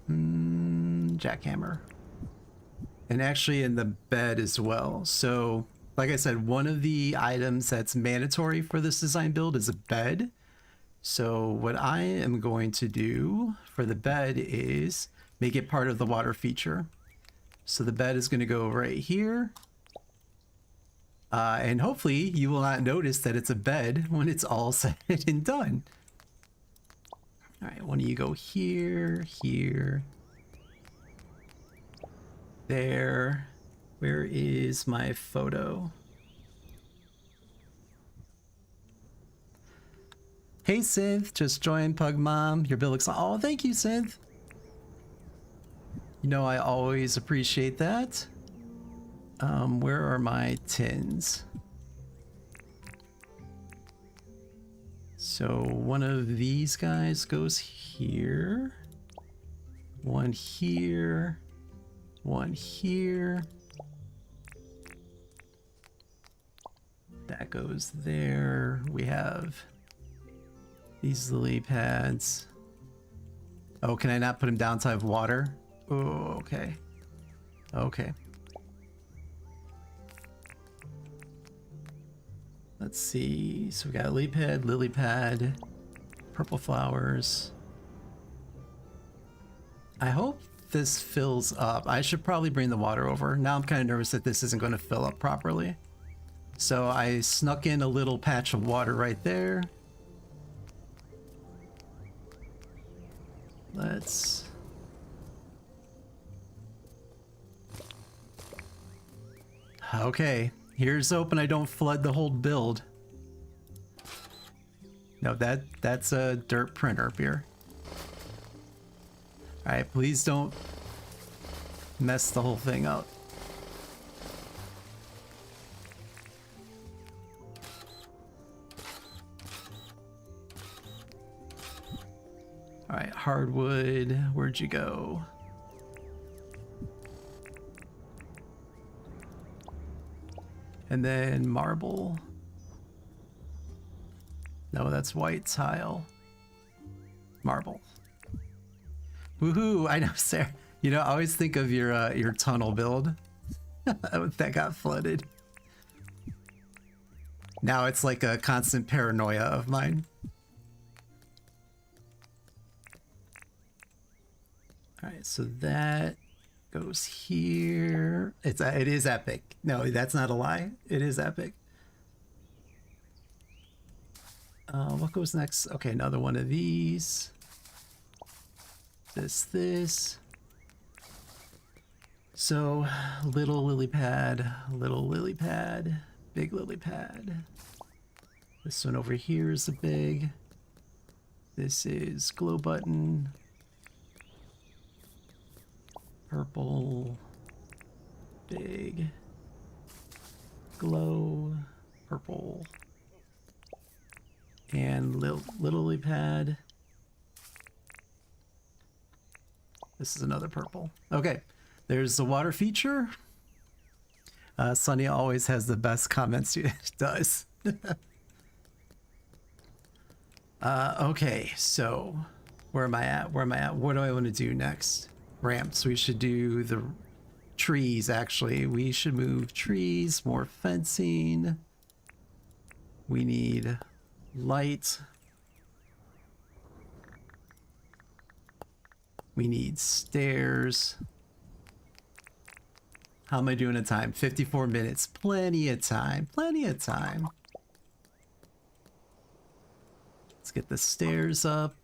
Jackhammer. And actually in the bed as well. So like I said, one of the items that's mandatory for this design build is a bed. So what I am going to do for the bed is make it part of the water feature. So the bed is going to go right here. And hopefully you will not notice that it's a bed when it's all said and done. All right, why don't you go here, here, there. Where is my photo? Hey Synth, just joined Pug Mom. Your bill looks... Oh, thank you, Synth. You know I always appreciate that. Where are my tins? So one of these guys goes here. One here. One here. That goes there. We have these lily pads. Oh, can I not put them down till I have water? Oh, okay. Okay. Let's see. So we got lily pad, purple flowers. I hope this fills up. I should probably bring the water over. Now I'm kind of nervous that this isn't going to fill up properly. So I snuck in a little patch of water right there. Let's... Okay, here's hoping I don't flood the whole build. No, that's a dirt printer beer. Alright, please don't mess the whole thing up. Alright, hardwood, where'd you go? And then marble. No, that's white tile. Marble. Woohoo! I know, Sarah. You know, I always think of your tunnel build that got flooded. Now it's like a constant paranoia of mine. All right, so that goes here. It is epic. No, that's not a lie. It is epic. What goes next? Okay, another one of these. This. So, little lily pad, big lily pad. This one over here is a big. This is glow button. Purple, big, glow, purple, and little lily pad. This is another purple. Okay, there's the water feature. Sunny always has the best comments. It does. Okay, so where am I at? What do I want to do next? Ramps. We should do the trees, actually. We should move trees, more fencing. We need light. We need stairs. How am I doing in time? 54 minutes. Plenty of time. Plenty of time. Let's get the stairs up.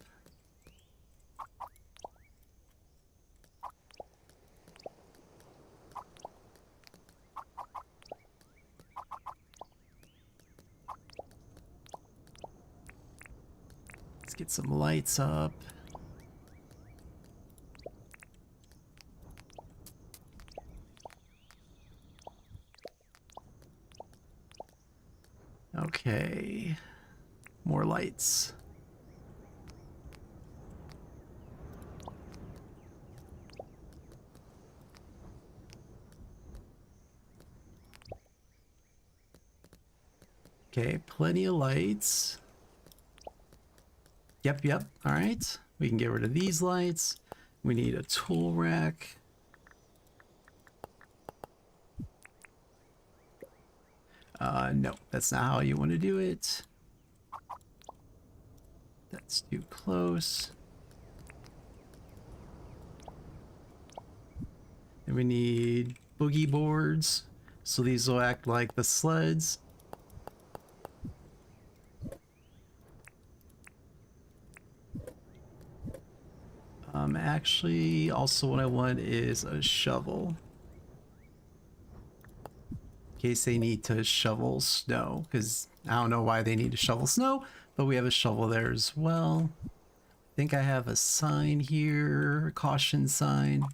Let's get some lights up. Okay, more lights. Okay, plenty of lights. Yep, all right. We can get rid of these lights. We need a tool rack. No, that's not how you want to do it. That's too close. And we need boogie boards. So these will act like the sleds. Actually, also what I want is a shovel. In case they need to shovel snow, because I don't know why they need to shovel snow, but we have a shovel there as well. I think I have a sign here, a caution sign.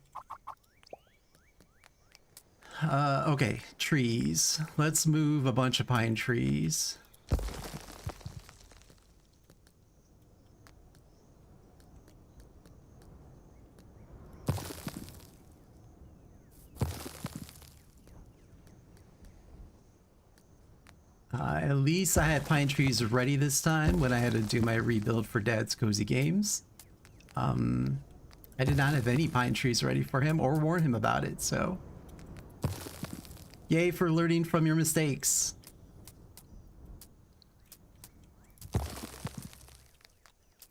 Okay, trees. Let's move a bunch of pine trees. At least I had pine trees ready this time when I had to do my rebuild for Dad's Cozy Games. I did not have any pine trees ready for him or warn him about it, so... Yay for learning from your mistakes.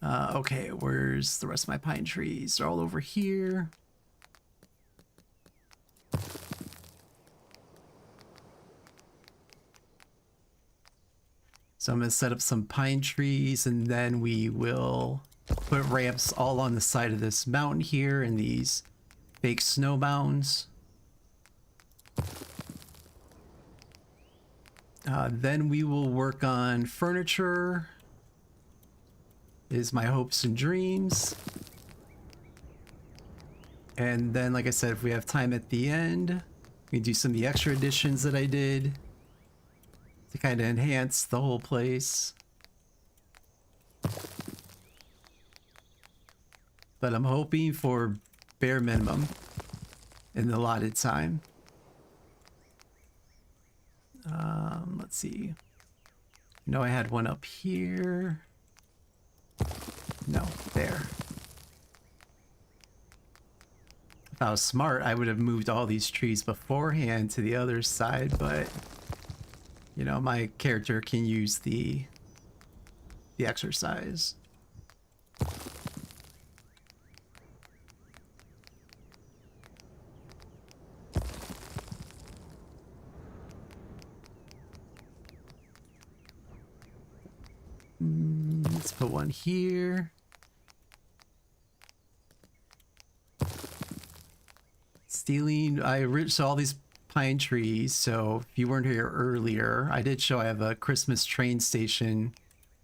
Okay, where's the rest of my pine trees? They're all over here. So I'm going to set up some pine trees, and then we will put ramps all on the side of this mountain here and these fake snow mounds. Then we will work on furniture. Is my hopes and dreams. And then, like I said, if we have time at the end, we can do some of the extra additions that I did to kind of enhance the whole place. But I'm hoping for bare minimum in the allotted time. Let's see. No, I had one up here. No, there. If I was smart, I would have moved all these trees beforehand to the other side, but you know, my character can use the exercise. Let's put one here. Stealing, I saw all these pine trees, so if you weren't here earlier, I did show I have a Christmas train station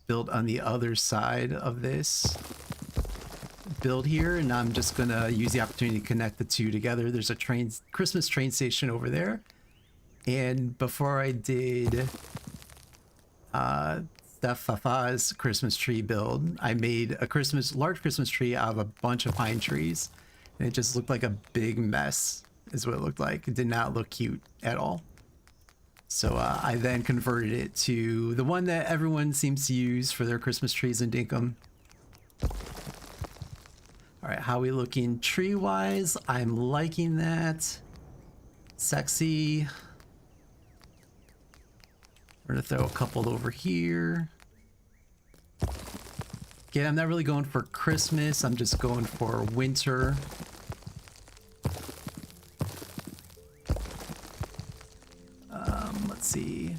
built on the other side of this build here, and I'm just gonna use the opportunity to connect the two together. There's a Christmas train station over there, and before I did Steph Fafa's Christmas tree build, I made a large Christmas tree out of a bunch of pine trees, and it just looked like a big mess is what it looked like. It did not look cute at all. So I then converted it to the one that everyone seems to use for their Christmas trees in Dinkum. All right, how are we looking tree wise? I'm liking that. Sexy. We're gonna throw a couple over here. Again, I'm not really going for Christmas, I'm just going for winter. Let's see.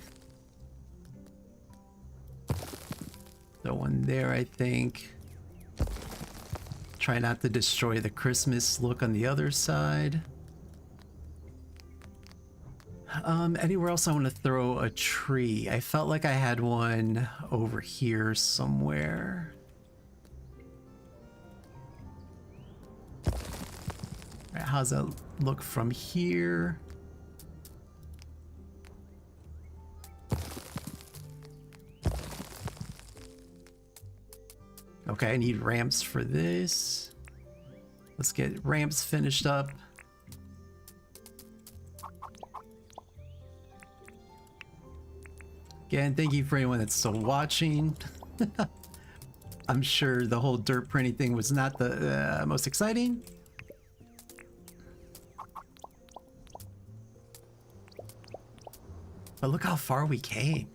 Throw one there, I think. Try not to destroy the Christmas look on the other side. Anywhere else I want to throw a tree? I felt like I had one over here somewhere. All right, how's that look from here? Okay, I need ramps for this. Let's get ramps finished up. Again, thank you for anyone that's still watching. I'm sure the whole dirt printing thing was not the most exciting. But look how far we came.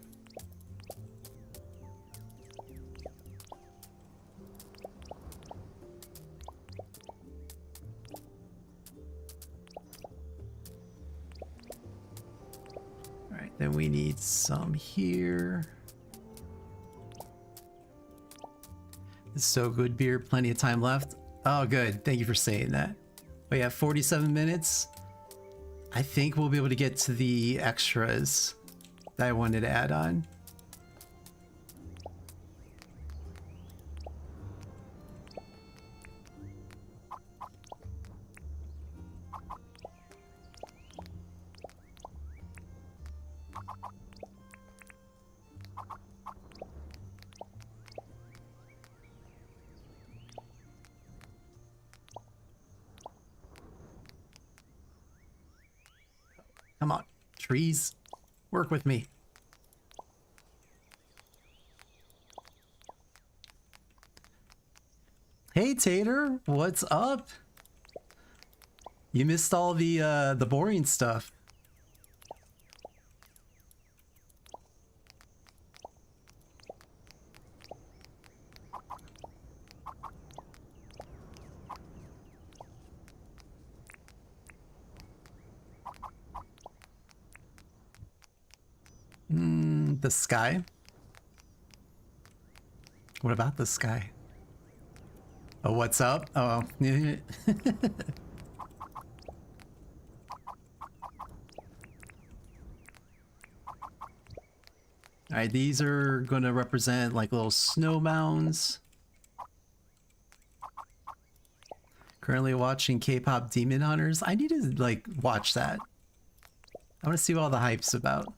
Then we need some here. It's so good, beer. Plenty of time left. Oh, good. Thank you for saying that. Oh yeah, 47 minutes. I think we'll be able to get to the extras that I wanted to add on. Come on, trees, work with me. Hey Tater, what's up? You missed all the boring stuff. The sky? What about the sky? Oh, what's up? Oh, Alright, these are gonna represent like little snow mounds. Currently watching K-pop Demon Hunters. I need to like watch that. I want to see what all the hype's about.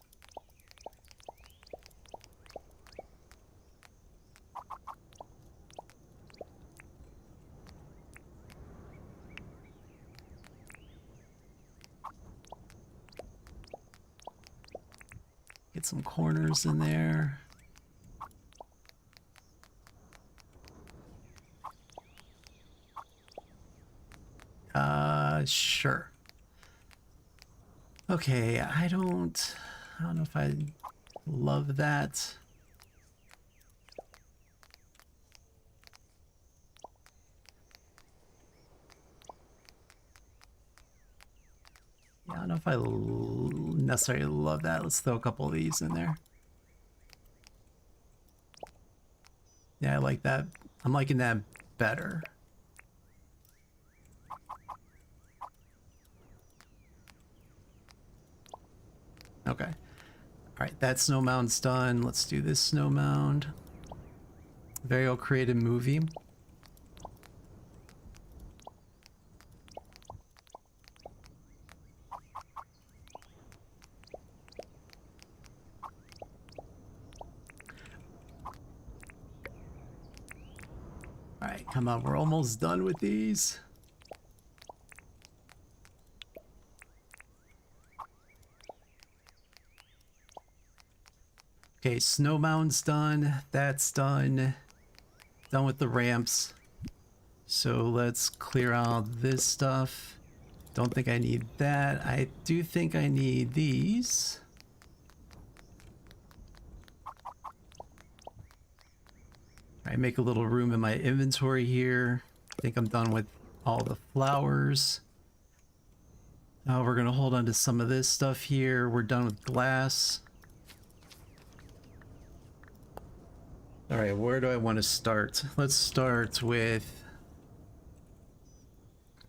Get some corners in there. Sure. Okay, I don't know if I love that. Yeah, I don't know if I necessarily love that. Let's throw a couple of these in there. Yeah, I like that. I'm liking that better. Okay. All right, that snow mound's done. Let's do this snow mound. Very well created movie. All right, come on, we're almost done with these. Okay, snow mound's done. That's done. Done with the ramps. So let's clear out this stuff. Don't think I need that. I do think I need these. I make a little room in my inventory here. I think I'm done with all the flowers. We're gonna hold on to some of this stuff here. We're done with glass. All right, where do I want to start? Let's start with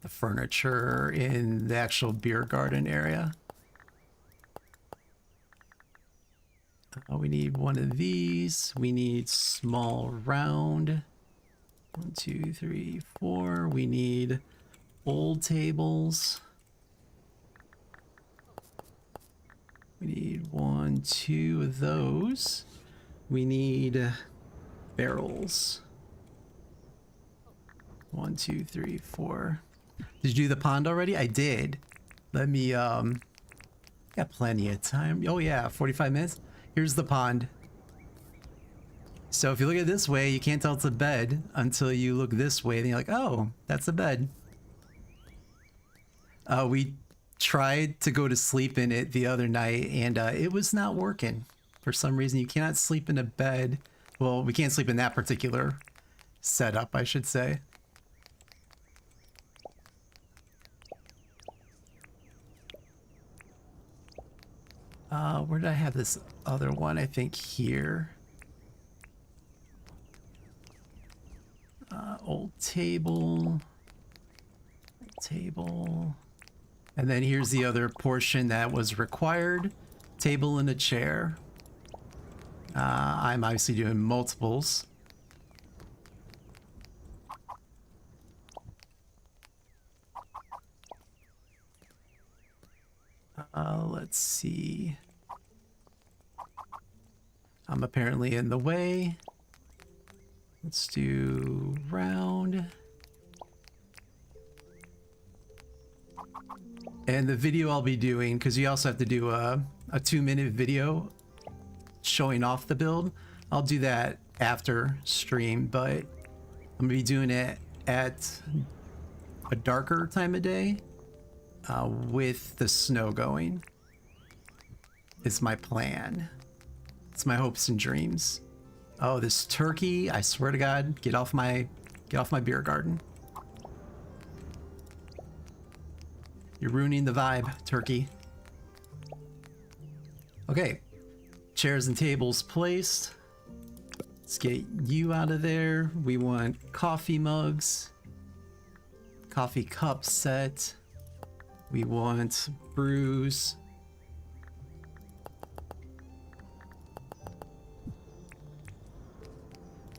the furniture in the actual beer garden area. We need one of these. We need small round. 1, 2, 3, 4. We need old tables. We need 1, 2 of those. We need barrels. 1, 2, 3, 4. Did you do the pond already? I did. Let me got plenty of time. Oh yeah, 45 minutes. Here's the pond. So if you look at it this way, you can't tell it's a bed until you look this way. Then you're like, oh, that's a bed. We tried to go to sleep in it the other night, and it was not working. For some reason, you cannot sleep in a bed. Well, we can't sleep in that particular setup, I should say. Where did I have this other one? I think here. Old table. Table. And then here's the other portion that was required. Table and a chair. I'm obviously doing multiples. Let's see. I'm apparently in the way. Let's do round. And the video I'll be doing, because you also have to do a 2-minute video showing off the build. I'll do that after stream, but I'm gonna be doing it at a darker time of day with the snow going. Is my plan. It's my hopes and dreams. Oh, this turkey, I swear to God, get off my beer garden. You're ruining the vibe, turkey. Okay, chairs and tables placed. Let's get you out of there. We want coffee mugs, coffee cup set. We want brews.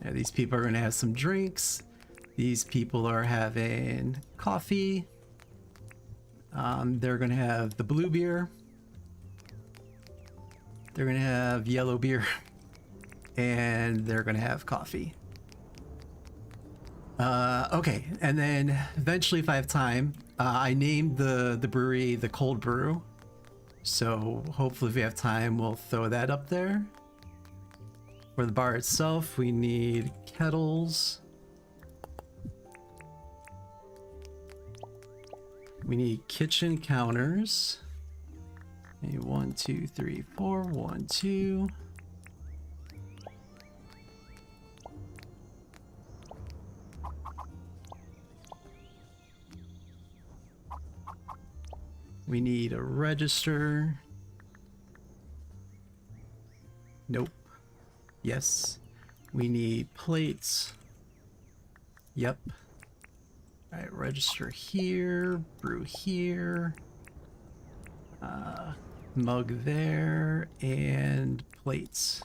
Yeah, these people are gonna have some drinks. These people are having coffee. They're gonna have the blue beer. They're gonna have yellow beer. And they're gonna have coffee. Okay, and then eventually if I have time, I named the brewery the Cold Brew. So hopefully if we have time, we'll throw that up there. For the bar itself, we need kettles. We need kitchen counters. Okay, 1, 2, 3, 4, 1, 2. We need a register. Nope. Yes. We need plates. Yep. All right, register here, brew here, mug there, and plates.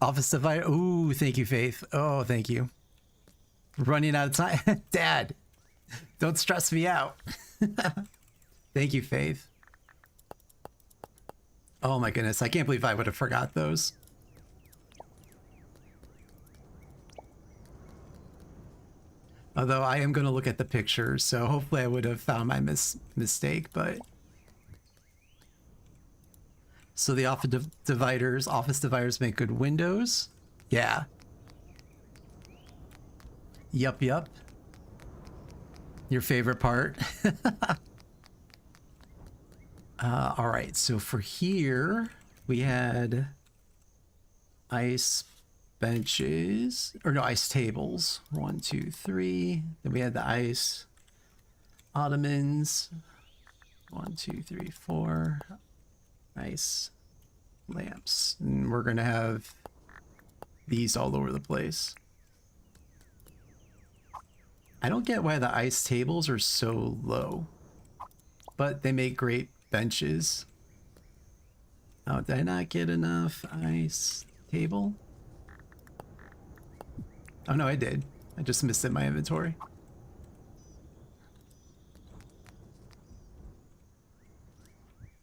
Office divider. Ooh, thank you, Faith. Oh, thank you. Running out of time. Dad, don't stress me out. Thank you, Faith. Oh my goodness, I can't believe I would have forgot those. Although I am going to look at the pictures, so hopefully I would have found my mistake, but... So the office dividers make good windows. Yeah. Yup, yup. Your favorite part. All right, so for here, we had ice benches, or no, ice tables. 1, 2, 3. Then we had the ice ottomans. 1, 2, 3, 4. Ice lamps. And we're gonna have these all over the place. I don't get why the ice tables are so low, but they make great benches. Oh, did I not get enough ice table? Oh no, I did. I just missed it in my inventory.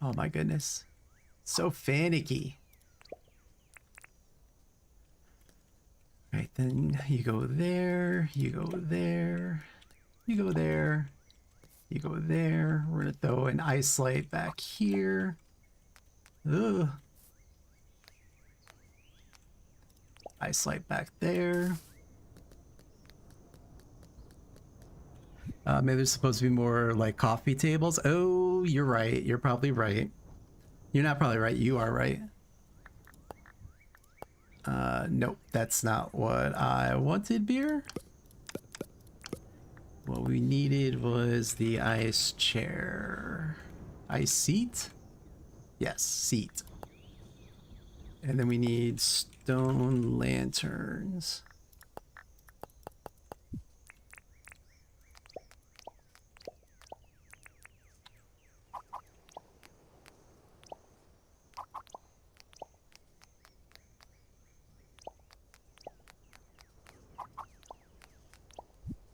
Oh my goodness. So finicky. Right, then you go there, you go there, you go there, you go there. We're gonna throw an ice light back here. Ugh. Ice light back there. Maybe there's supposed to be more like coffee tables. Oh, you're right. You're probably right. You're not probably right. You are right. Nope, that's not what I wanted, beer. What we needed was the ice chair. Ice seat? Yes, seat. And then we need stone lanterns.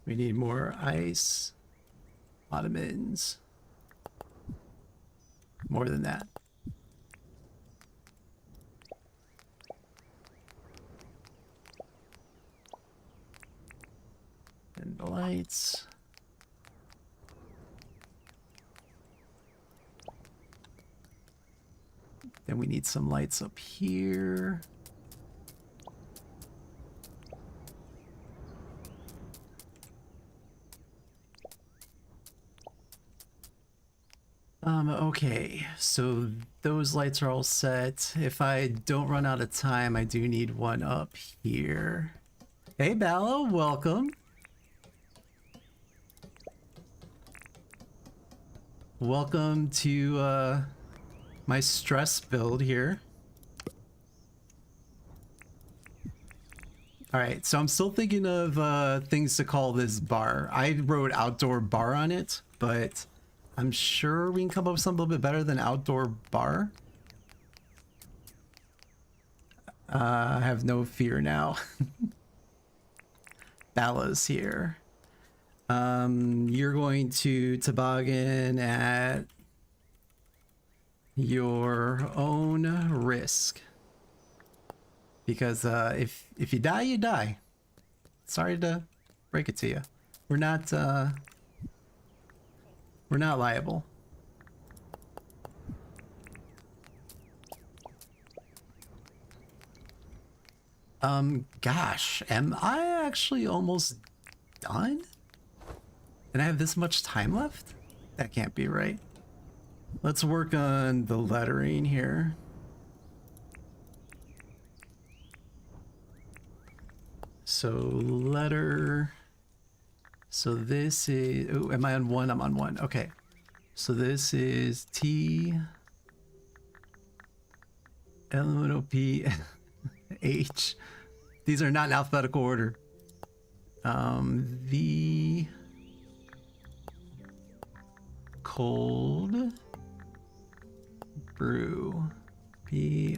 We need more ice ottomans. More than that. the lights. Then we need some lights up here. Okay, so those lights are all set. If I don't run out of time, I do need one up here. Hey, Balla, welcome. Welcome to my stress build here. All right, so I'm still thinking of things to call this bar. I wrote outdoor bar on it, but I'm sure we can come up with something a little bit better than outdoor bar. I have no fear now. Balla's here. You're going to toboggan at your own risk. Because if you die, you die. Sorry to break it to you. We're not liable. Gosh, am I actually almost done? And I have this much time left? That can't be right. Let's work on the lettering here. So letter. So this is, oh, am I on one? I'm on one. Okay. So this is T, L, N, O, P, H. These are not in alphabetical order. The cold brew, B-R-E-W.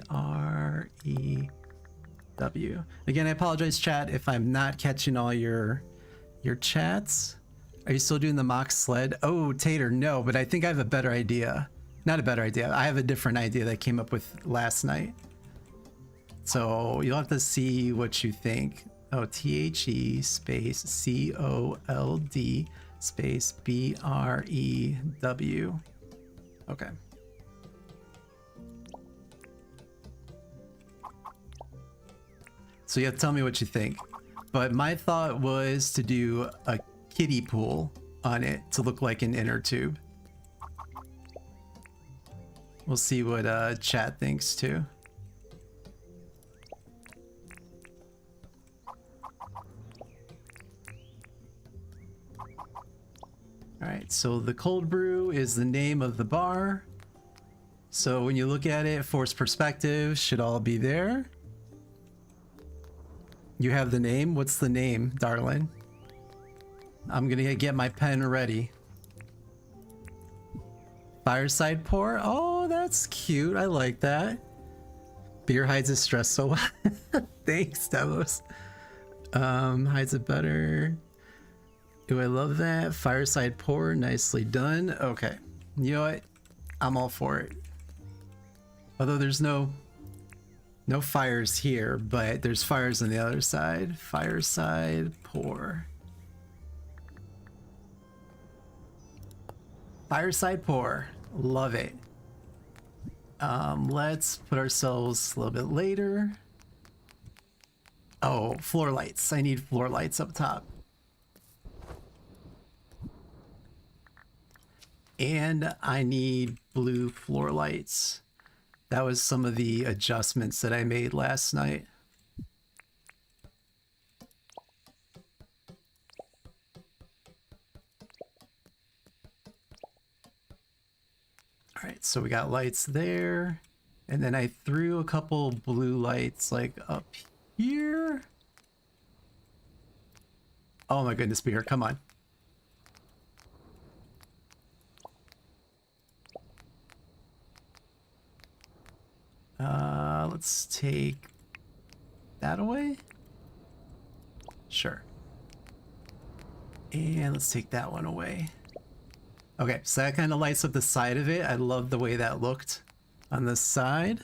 Again, I apologize, chat, if I'm not catching all your chats. Are you still doing the mock sled? Oh, Tater, no, but I think I have a better idea. Not a better idea. I have a different idea that I came up with last night. So you'll have to see what you think. Oh, T-H-E space C-O-L-D space B-R-E-W. Okay. So you have to tell me what you think. But my thought was to do a kiddie pool on it to look like an inner tube. We'll see what chat thinks too. All right, so the cold brew is the name of the bar. So when you look at it, forced perspective should all be there. You have the name. What's the name, darling? I'm gonna get my pen ready. Fireside pour. Oh, that's cute. I like that. Beer hides his stress so well. Thanks, Devos. Hides it better. Do I love that? Fireside pour. Nicely done. Okay. You know what? I'm all for it. Although there's no fires here, but there's fires on the other side. Fireside pour. Fireside pour. Love it. Let's put ourselves a little bit later. Oh, floor lights. I need floor lights up top. And I need blue floor lights. That was some of the adjustments that I made last night. All right, so we got lights there. And then I threw a couple blue lights like up here. Oh my goodness, Beer, come on. Let's take that away. Sure. And let's take that one away. Okay, so that kind of lights up the side of it. I love the way that looked on this side.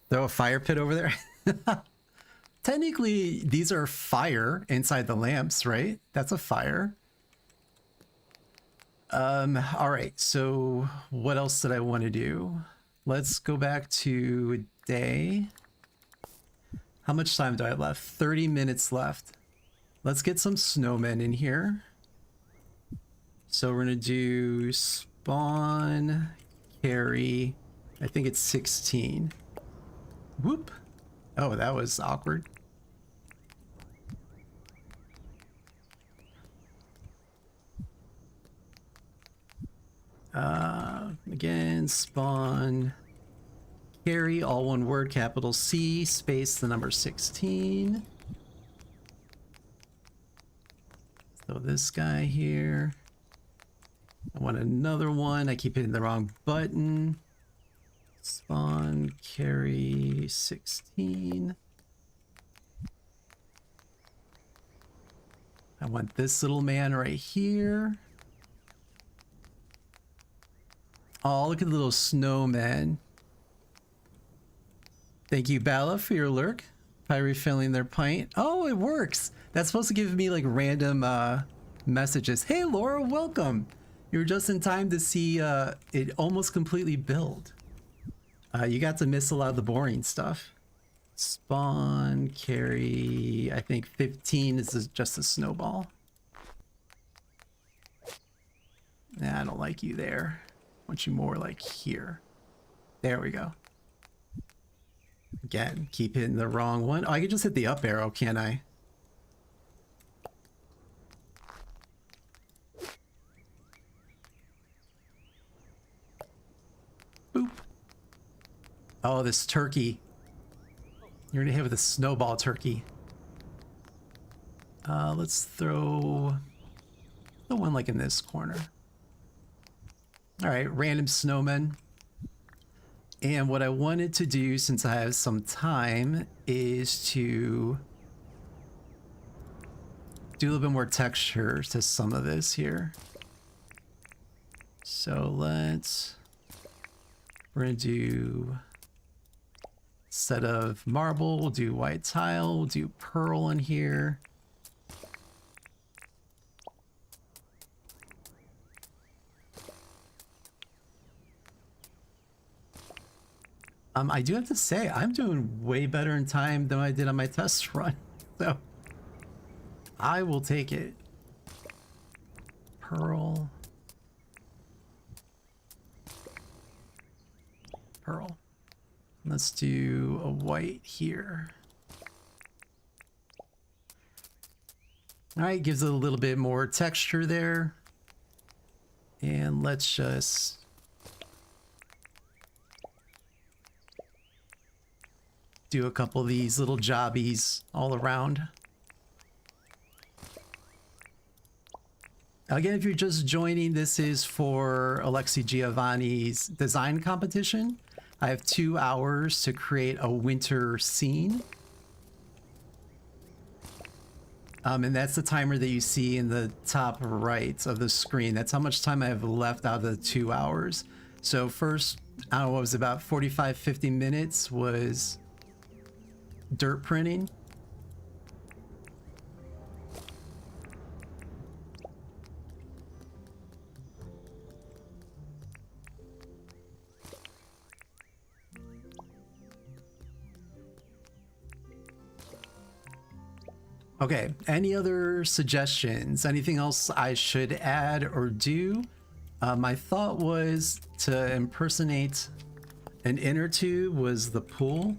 Throw a fire pit over there. Technically, these are fire inside the lamps, right? That's a fire. All right, so what else did I want to do? Let's go back to day. How much time do I have left? 30 minutes left. Let's get some snowmen in here. So we're gonna do spawn, carry, I think it's 16. Whoop. Oh, that was awkward. Again, spawn, carry, all one word, capital C, space, the number 16. So this guy here. I want another one. I keep hitting the wrong button. Spawn, carry, 16. I want this little man right here. Oh, look at the little snowman. Thank you, Bala, for your lurk. By refilling their pint. Oh, it works. That's supposed to give me like random messages. Hey, Laura, welcome. You were just in time to see it almost completely build. You got to miss a lot of the boring stuff. Spawn, carry, I think 15 is just a snowball. Nah, I don't like you there. I want you more like here. There we go. Again, keep hitting the wrong one. Oh, I can just hit the up arrow, can't I? Boop. Oh, this turkey. You're gonna hit with a snowball turkey. Let's throw the one like in this corner. All right, random snowmen. And what I wanted to do, since I have some time, is to do a little bit more texture to some of this here. So we're gonna do, instead of marble, we'll do white tile, we'll do pearl in here. I do have to say, I'm doing way better in time than I did on my test run. So I will take it. Pearl. Pearl. Let's do a white here. All right, gives it a little bit more texture there. And let's just do a couple of these little jobbies all around. Again, if you're just joining, this is for Alexi Giovani's design competition. I have 2 hours to create a winter scene. And that's the timer that you see in the top right of the screen. That's how much time I have left out of the 2 hours. So first, I don't know, what was it, about 45, 50 minutes was dirt printing. Okay, any other suggestions? Anything else I should add or do? My thought was to impersonate an inner tube was the pool.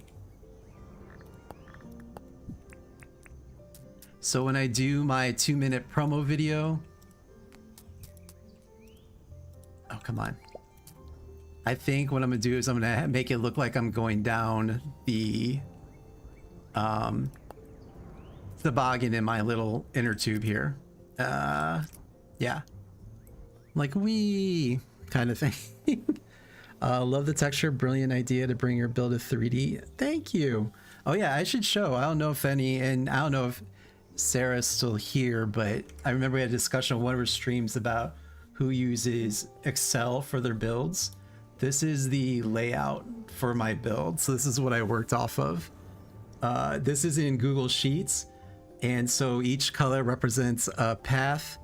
So when I do my 2-minute promo video, oh, come on. I think what I'm gonna do is I'm gonna make it look like I'm going down the toboggan in my little inner tube here. Yeah. Like wee kind of thing. Love the texture. Brilliant idea to bring your build to 3D. Thank you. Oh yeah, I should show. I don't know if any, and I don't know if Sarah's still here, but I remember we had a discussion on one of her streams about who uses Excel for their builds. This is the layout for my build. So this is what I worked off of. This is in Google Sheets, and so each color represents a path,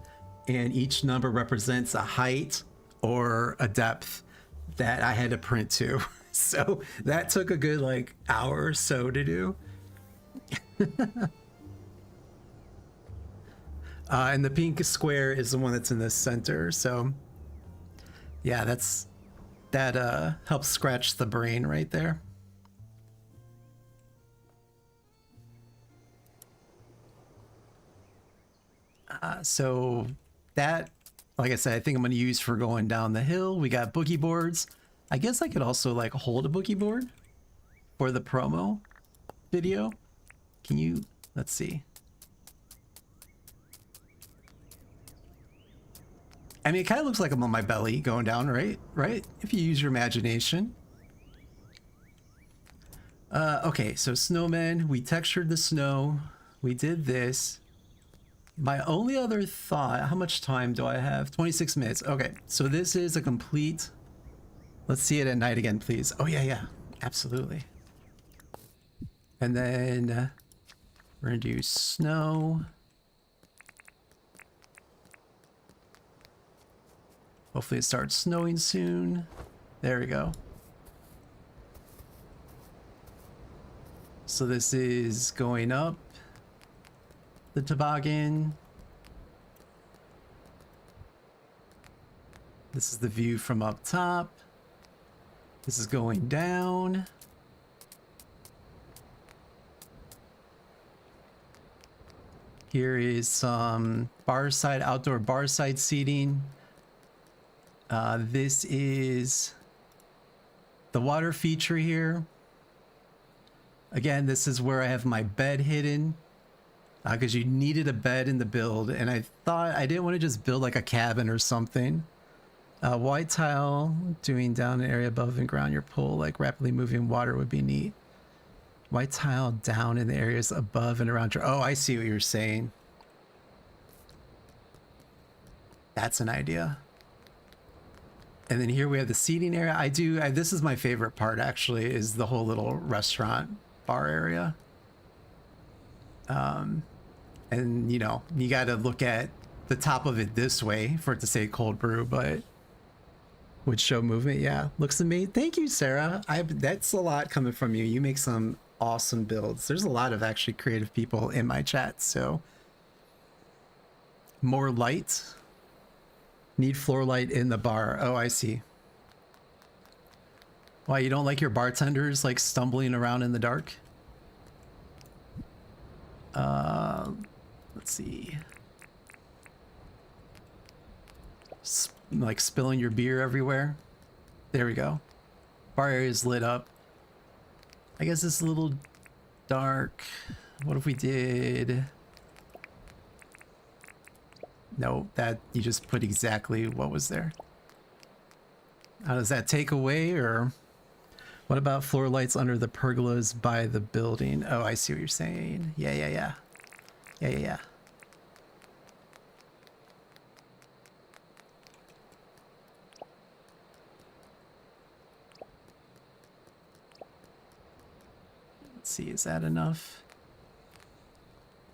and each number represents a height or a depth that I had to print to. So that took a good like hour or so to do. And the pink square is the one that's in the center. So yeah, that helps scratch the brain right there. So that, like I said, I think I'm going to use for going down the hill. We got boogie boards. I guess I could also like hold a boogie board for the promo video. Can you, let's see. I mean, it kind of looks like I'm on my belly going down, right? Right? If you use your imagination. Okay, so snowmen, we textured the snow. We did this. My only other thought, how much time do I have? 26 minutes. Okay, so this is a complete... Let's see it at night again, please. Oh, yeah, absolutely. And then we're going to do snow. Hopefully it starts snowing soon. There we go. So this is going up the toboggan. This is the view from up top. This is going down. Here is some outdoor bar side seating. This is the water feature here. Again, this is where I have my bed hidden, because you needed a bed in the build, and I thought I didn't want to just build like a cabin or something. White tile doing down an area above and ground your pool, like rapidly moving water would be neat. White tile down in the areas above and around your... Oh, I see what you're saying. That's an idea. And then here we have the seating area. This is my favorite part, actually, is the whole little restaurant bar area. And, you know, you got to look at the top of it this way for it to say cold brew, but would show movement. Yeah, looks amazing. Thank you, Sarah. That's a lot coming from you. You make some awesome builds. There's a lot of actually creative people in my chat, so more light. Need floor light in the bar. Oh, I see. Why, you don't like your bartenders like stumbling around in the dark? Let's see. Like spilling your beer everywhere. There we go. Bar area is lit up. I guess it's a little dark. What if we did... No, that you just put exactly what was there. How does that take away, or what about floor lights under the pergolas by the building? Oh, I see what you're saying. Yeah. Let's see, is that enough?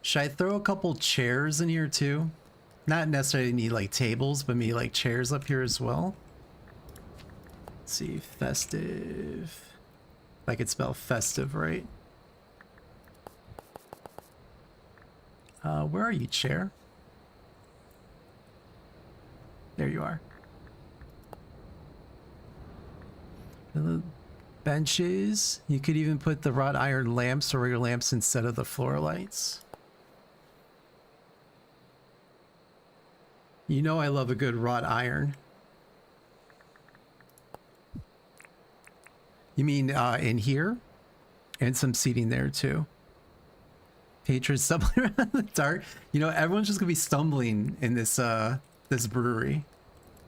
Should I throw a couple chairs in here too? Not necessarily need like tables, but maybe like chairs up here as well. Let's see, festive. I could spell festive, right? Where are you, chair? There you are. The benches. You could even put the wrought iron lamps or your lamps instead of the floor lights. You know I love a good wrought iron. You mean in here? And some seating there too. Patrons stumbling around in the dark. You know, everyone's just gonna be stumbling in this this brewery.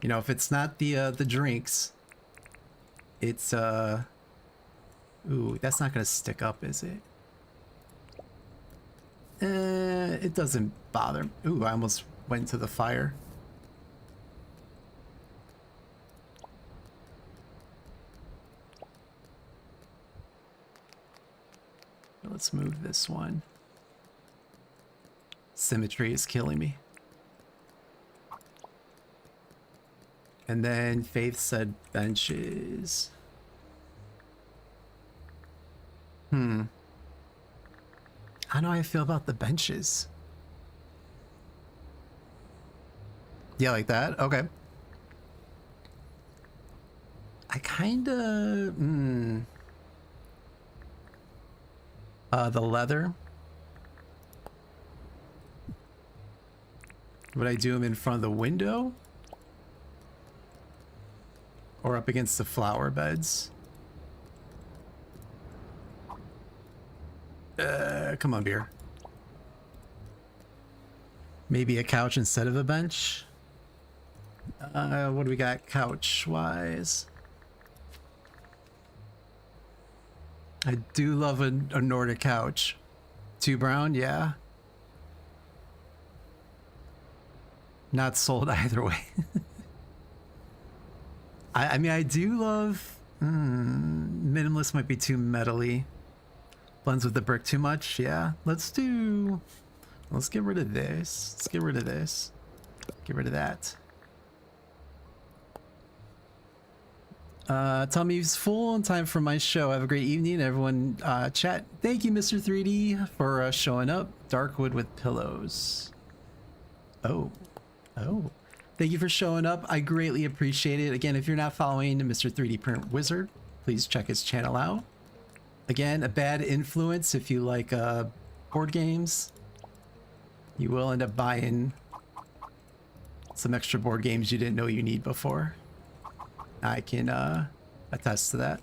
You know, if it's not the drinks, it's ooh, that's not gonna stick up, is it? It doesn't bother me. Ooh, I almost went to the fire. let's move this one. Symmetry is killing me. And then Faith said benches. I don't know how I feel about the benches. Yeah, like that? Okay. I kinda... the leather. Would I do them in front of the window? Or up against the flower beds? Come on, beer. Maybe a couch instead of a bench? What do we got couch-wise? I do love a Nordic couch. 2 brown, yeah. Not sold either way. I mean, I do love... minimalist might be too metally. Blends with the brick too much, yeah. Let's get rid of this. Let's get rid of this. Get rid of that. Tell me he's full in time for my show. Have a great evening, everyone. Chat. Thank you, Mr. 3D, for showing up. Darkwood with pillows. Oh. Thank you for showing up. I greatly appreciate it. Again, if you're not following Mr. 3D Print Wizard, please check his channel out. Again, a bad influence if you like board games. You will end up buying some extra board games you didn't know you need before. I can attest to that.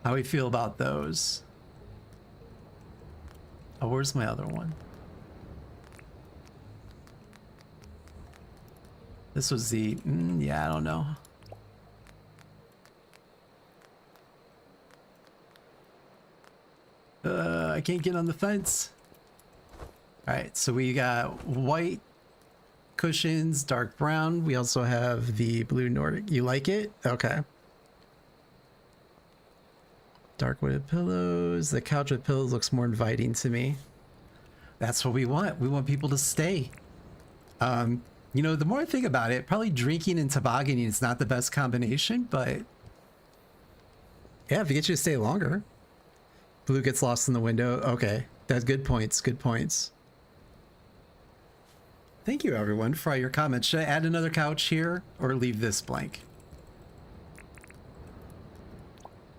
How we feel about those? Oh, where's my other one? This was the... yeah, I don't know. I can't get on the fence. Alright, so we got white cushions, dark brown. We also have the blue Nordic. You like it? Okay. Dark wooded pillows. The couch with pillows looks more inviting to me. That's what we want. We want people to stay. You know, the more I think about it, probably drinking and tobogganing is not the best combination, but yeah, if it gets you to stay longer. Blue gets lost in the window. Okay, that's good points. Good points. Thank you, everyone, for all your comments. Should I add another couch here or leave this blank?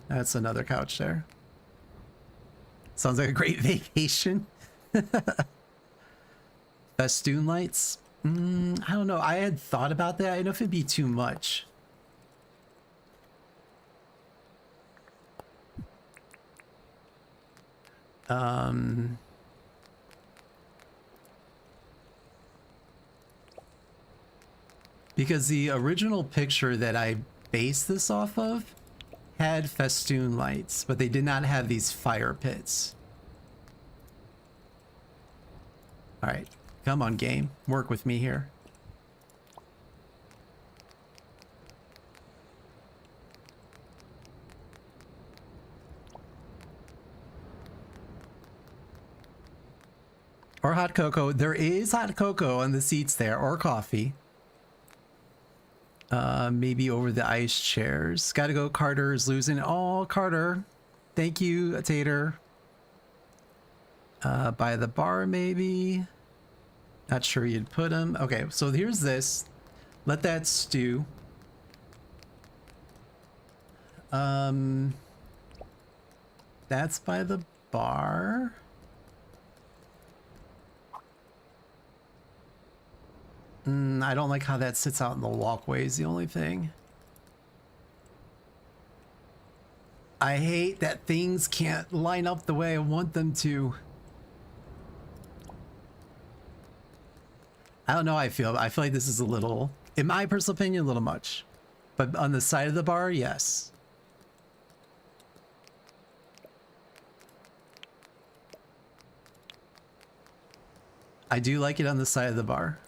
That's another couch there. Sounds like a great vacation. Festoon lights? I don't know. I had thought about that. I don't know if it'd be too much. Because the original picture that I based this off of had festoon lights, but they did not have these fire pits. All right, come on, game. Work with me here. Or hot cocoa. There is hot cocoa on the seats there, or coffee. Maybe over the ice chairs. Gotta go. Carter is losing. Oh, Carter. Thank you, Tater. By the bar, maybe. Not sure you'd put him. Okay, so here's this. Let that stew. That's by the bar. I don't like how that sits out in the walkway is the only thing. I hate that things can't line up the way I want them to. I don't know how I feel. I feel like this is a little, in my personal opinion, a little much. But on the side of the bar, yes. I do like it on the side of the bar.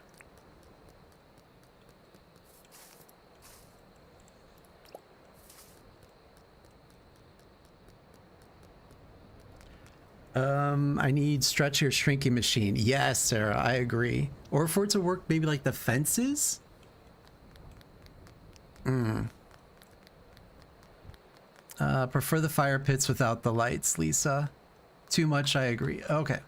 I need stretchy or shrinking machine. Yes, Sarah, I agree. Or for it to work, maybe like the fences. Prefer the fire pits without the lights, Lisa. Too much, I agree. Okay.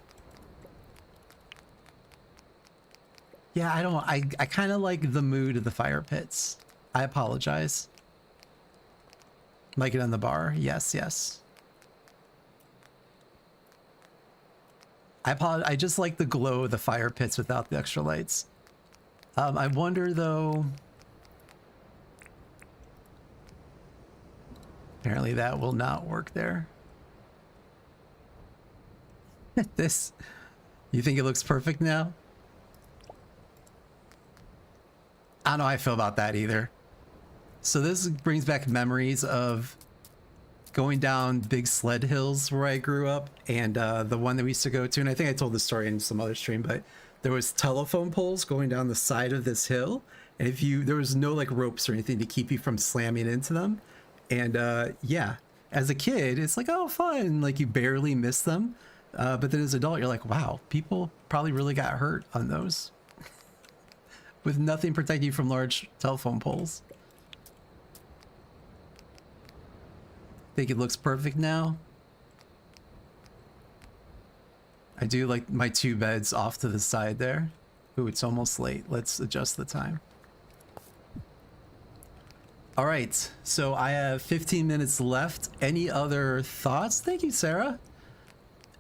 Yeah, I kind of like the mood of the fire pits. I apologize. Like it on the bar. Yes, yes. I apologize. I just like the glow of the fire pits without the extra lights. I wonder though. Apparently that will not work there. This, you think it looks perfect now? I don't know how I feel about that either. So this brings back memories of going down big sled hills where I grew up, and the one that we used to go to, and I think I told this story in some other stream, but there was telephone poles going down the side of this hill, and there was no like ropes or anything to keep you from slamming into them. And yeah, as a kid, it's like, oh, fun, like you barely miss them. But then as an adult, you're like, wow, people probably really got hurt on those with nothing protecting you from large telephone poles. Think it looks perfect now. I do like my 2 beds off to the side there. Ooh, it's almost late. Let's adjust the time. All right, so I have 15 minutes left. Any other thoughts? Thank you, Sarah.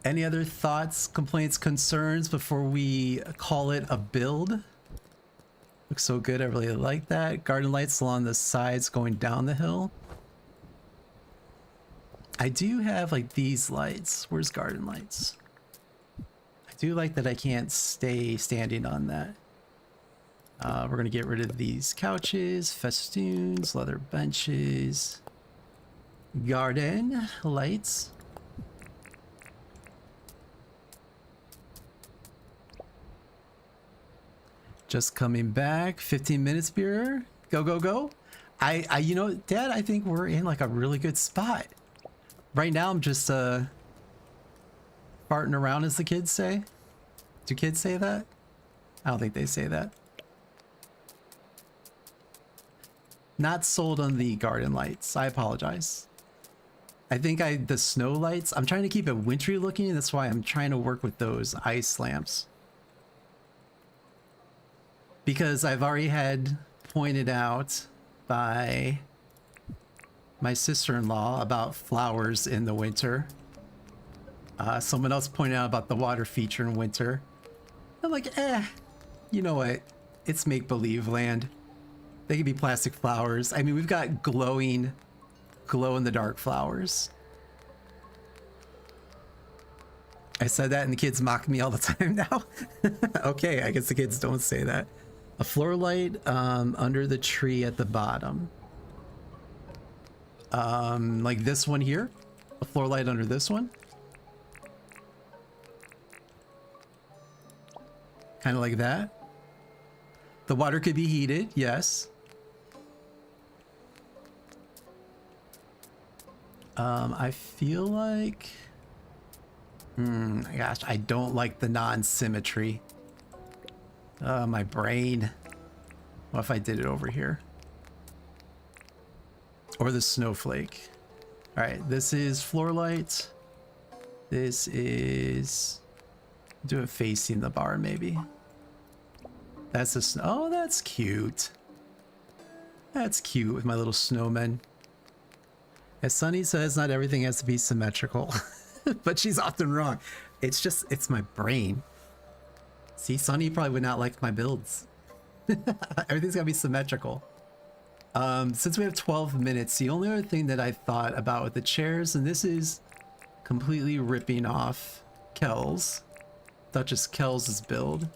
Any other thoughts, complaints, concerns before we call it a build? Looks so good. I really like that. Garden lights along the sides going down the hill. I do have like these lights. Where's garden lights? I do like that I can't stay standing on that. We're gonna get rid of these couches, festoons, leather benches, garden lights. Just coming back. 15 minutes, beer. Go, go, go. You know, Dad, I think we're in like a really good spot. Right now, I'm just farting around, as the kids say. Do kids say that? I don't think they say that. Not sold on the garden lights. I apologize. I think the snow lights, I'm trying to keep it wintry looking. That's why I'm trying to work with those ice lamps. Because I've already had pointed out by my sister-in-law about flowers in the winter. Someone else pointed out about the water feature in winter. I'm like, you know what? It's make-believe land. They could be plastic flowers. I mean, we've got glowing, glow-in-the-dark flowers. I said that and the kids mock me all the time now. Okay, I guess the kids don't say that. A floor light under the tree at the bottom. Like this one here. A floor light under this one. Kind of like that. The water could be heated, yes. I feel like... gosh, I don't like the non-symmetry. My brain. What if I did it over here? Or the snowflake. All right, this is floor light. This is... do it facing the bar, maybe. That's a snow. Oh, that's cute. That's cute with my little snowman. As Sunny says, not everything has to be symmetrical. But she's often wrong. It's just, it's my brain. See, Sunny probably would not like my builds. Everything's gotta be symmetrical. Since we have 12 minutes, the only other thing that I thought about with the chairs, and this is completely ripping off Kel's, Duchess Kel's build.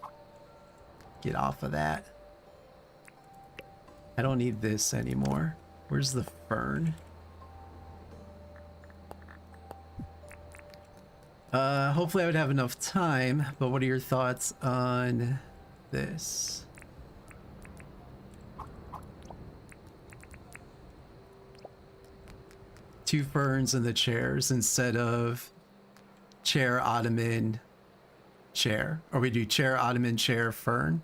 Get off of that. I don't need this anymore. Where's the fern? Hopefully I would have enough time, but what are your thoughts on this? Two ferns in the chairs instead of chair, ottoman, chair. Or we do chair, ottoman, chair, fern.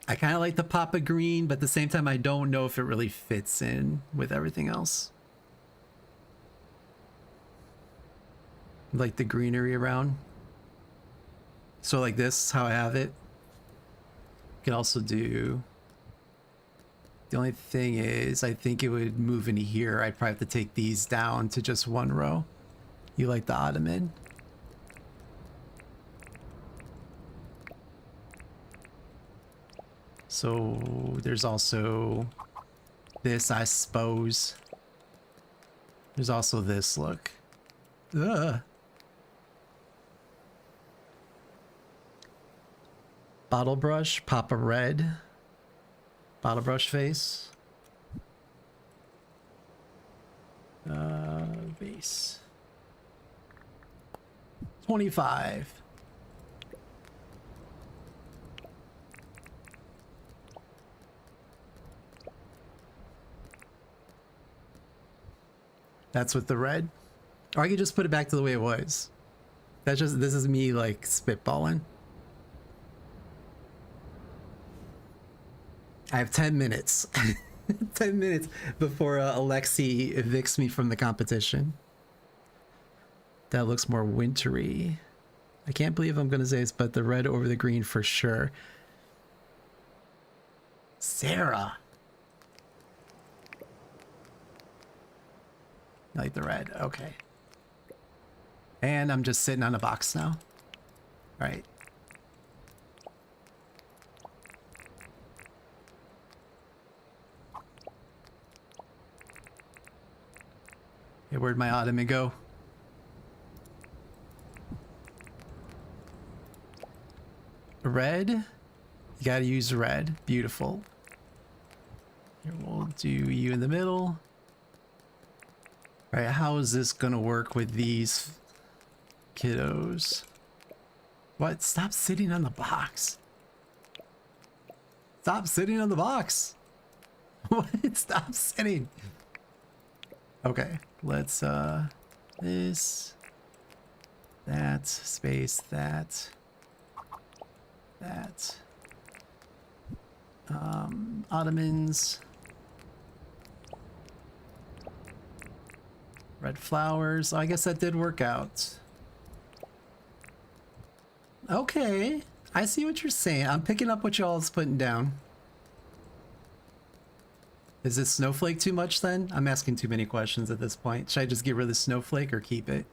I kind of like the pop of green, but at the same time, I don't know if it really fits in with everything else. Like the greenery around. So like this is how I have it. You can also do... The only thing is, I think it would move into here. I'd probably have to take these down to just one row. You like the ottoman? So there's also this, I suppose. There's also this, look. Ugh. Bottle brush, pop a red. Bottle brush face. Base. 25. That's with the red. Or I could just put it back to the way it was. That's just, this is me like spitballing. I have 10 minutes. 10 minutes before Alexi evicts me from the competition. That looks more wintry. I can't believe I'm going to say this, but the red over the green for sure. Sarah. I like the red. Okay. And I'm just sitting on a box now. All right. Hey, where'd my ottoman go? Red? You gotta use red. Beautiful. Here, we'll do you in the middle. All right, how is this gonna work with these kiddos? What? Stop sitting on the box. Stop sitting on the box. What? Stop sitting. Okay, let's this, that, space, that, ottomans, red flowers. Oh, I guess that did work out. Okay, I see what you're saying. I'm picking up what y'all's putting down. Is this snowflake too much then? I'm asking too many questions at this point. Should I just get rid of the snowflake or keep it?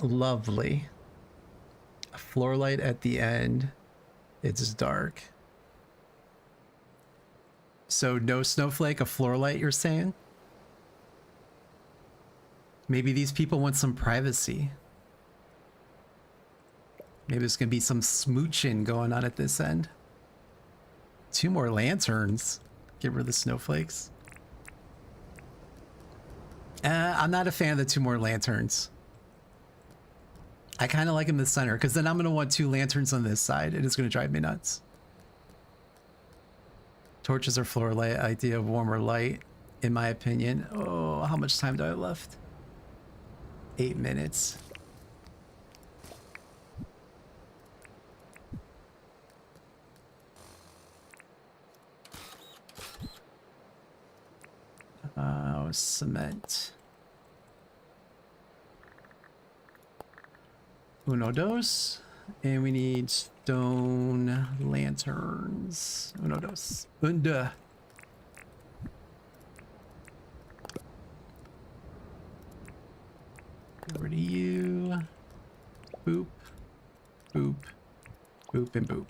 Lovely. A floor light at the end. It's dark. So no snowflake, a floor light, you're saying? Maybe these people want some privacy. Maybe there's gonna be some smooching going on at this end. 2 more lanterns. Get rid of the snowflakes. I'm not a fan of the 2 more lanterns. I kind of like them in the center because then I'm going to want 2 lanterns on this side. It is going to drive me nuts. Torches are floor light. Idea of warmer light, in my opinion. Oh, how much time do I have left? 8 minutes. Cement. Uno, dos. And we need stone lanterns. Uno, dos. Unda. Over to you. Boop. Boop. Boop and boop.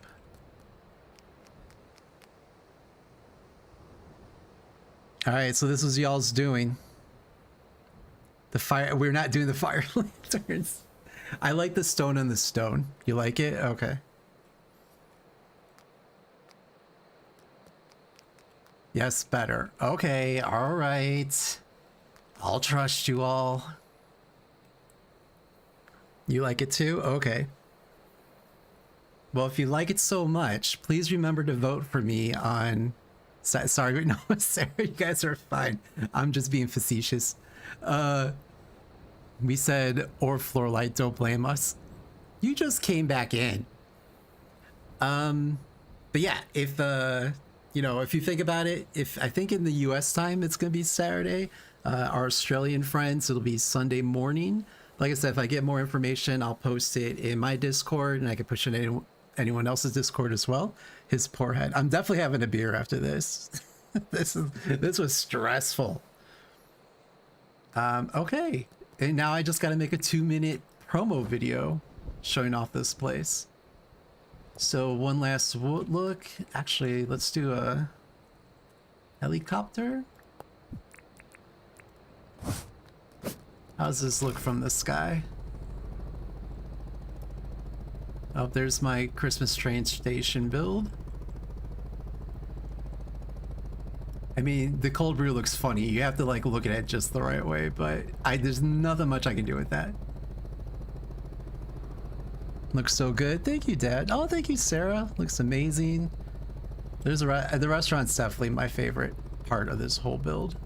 All right, so this was y'all's doing. The fire, we're not doing the fire lanterns. I like the stone on the stone. You like it? Okay. Yes, better. Okay, all right. I'll trust you all. You like it too? Okay. Well, if you like it so much, please remember to vote for me on Sorry, no, Sarah, you guys are fine. I'm just being facetious. We said, or Floorlight, don't blame us. You just came back in. But yeah, if you know, if you think about it, if I think in the US time it's gonna be Saturday, our Australian friends it'll be Sunday morning. Like I said, if I get more information, I'll post it in my Discord, and I can push it in anyone else's Discord as well. His poor head. I'm definitely having a beer after this. This was stressful. Okay, and now I just got to make a 2-minute promo video showing off this place. So one last look. Actually, let's do a helicopter. How does this look from the sky? Oh, there's my Christmas train station build. I mean, the cold brew looks funny. You have to like look at it just the right way, but there's nothing much I can do with that. Looks so good. Thank you, Dad. Oh, thank you, Sarah. Looks amazing. There's the restaurant's definitely my favorite part of this whole build.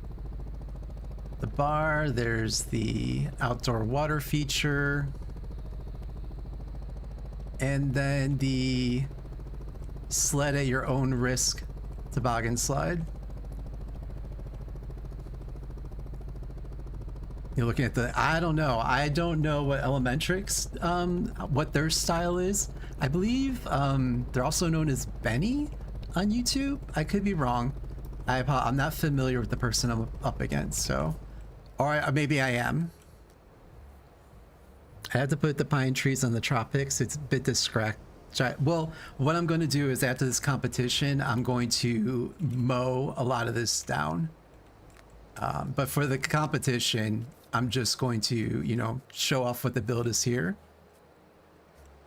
The bar, there's the outdoor water feature, and then the sled at your own risk toboggan slide. You're looking at the, I don't know what Elementrix, what their style is. I believe they're also known as Benny on YouTube. I could be wrong. I'm not familiar with the person I'm up against, so. Or maybe I am. I had to put the pine trees on the tropics. It's a bit distract. Well, what I'm going to do is after this competition, I'm going to mow a lot of this down. But for the competition, I'm just going to, you know, show off what the build is here.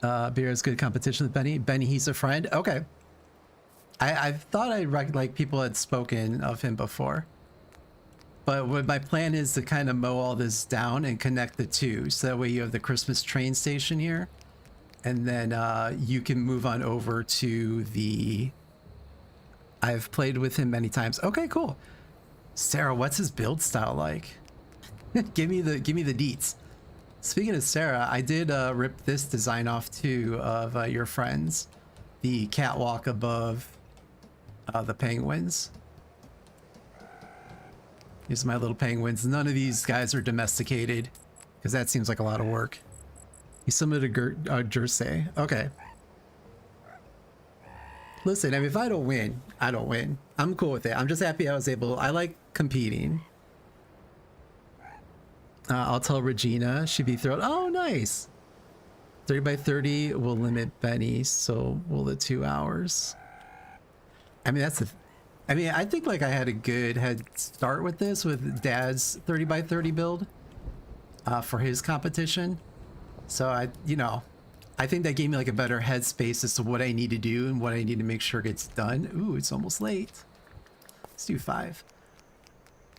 Beer is good competition with Benny. Benny, he's a friend. Okay. I thought like people had spoken of him before. But what my plan is to kind of mow all this down and connect the two. So that way you have the Christmas train station here. And then you can move on over to the... I've played with him many times. Okay, cool. Sarah, what's his build style like? give me the deets. Speaking of Sarah, I did rip this design off too of your friends. The catwalk above the penguins. These are my little penguins. None of these guys are domesticated because that seems like a lot of work. He's similar to Jersey. Okay. Listen, I mean, if I don't win, I don't win. I'm cool with it. I'm just happy I was able. I like competing. I'll tell Regina. She'd be thrilled. Oh, nice. 30 by 30 will limit Benny, so will the 2 hours. I mean, I think like I had a good head start with this with Dad's 30 by 30 build for his competition. So I think that gave me like a better headspace as to what I need to do and what I need to make sure gets done. Ooh, it's almost late. Let's do 5.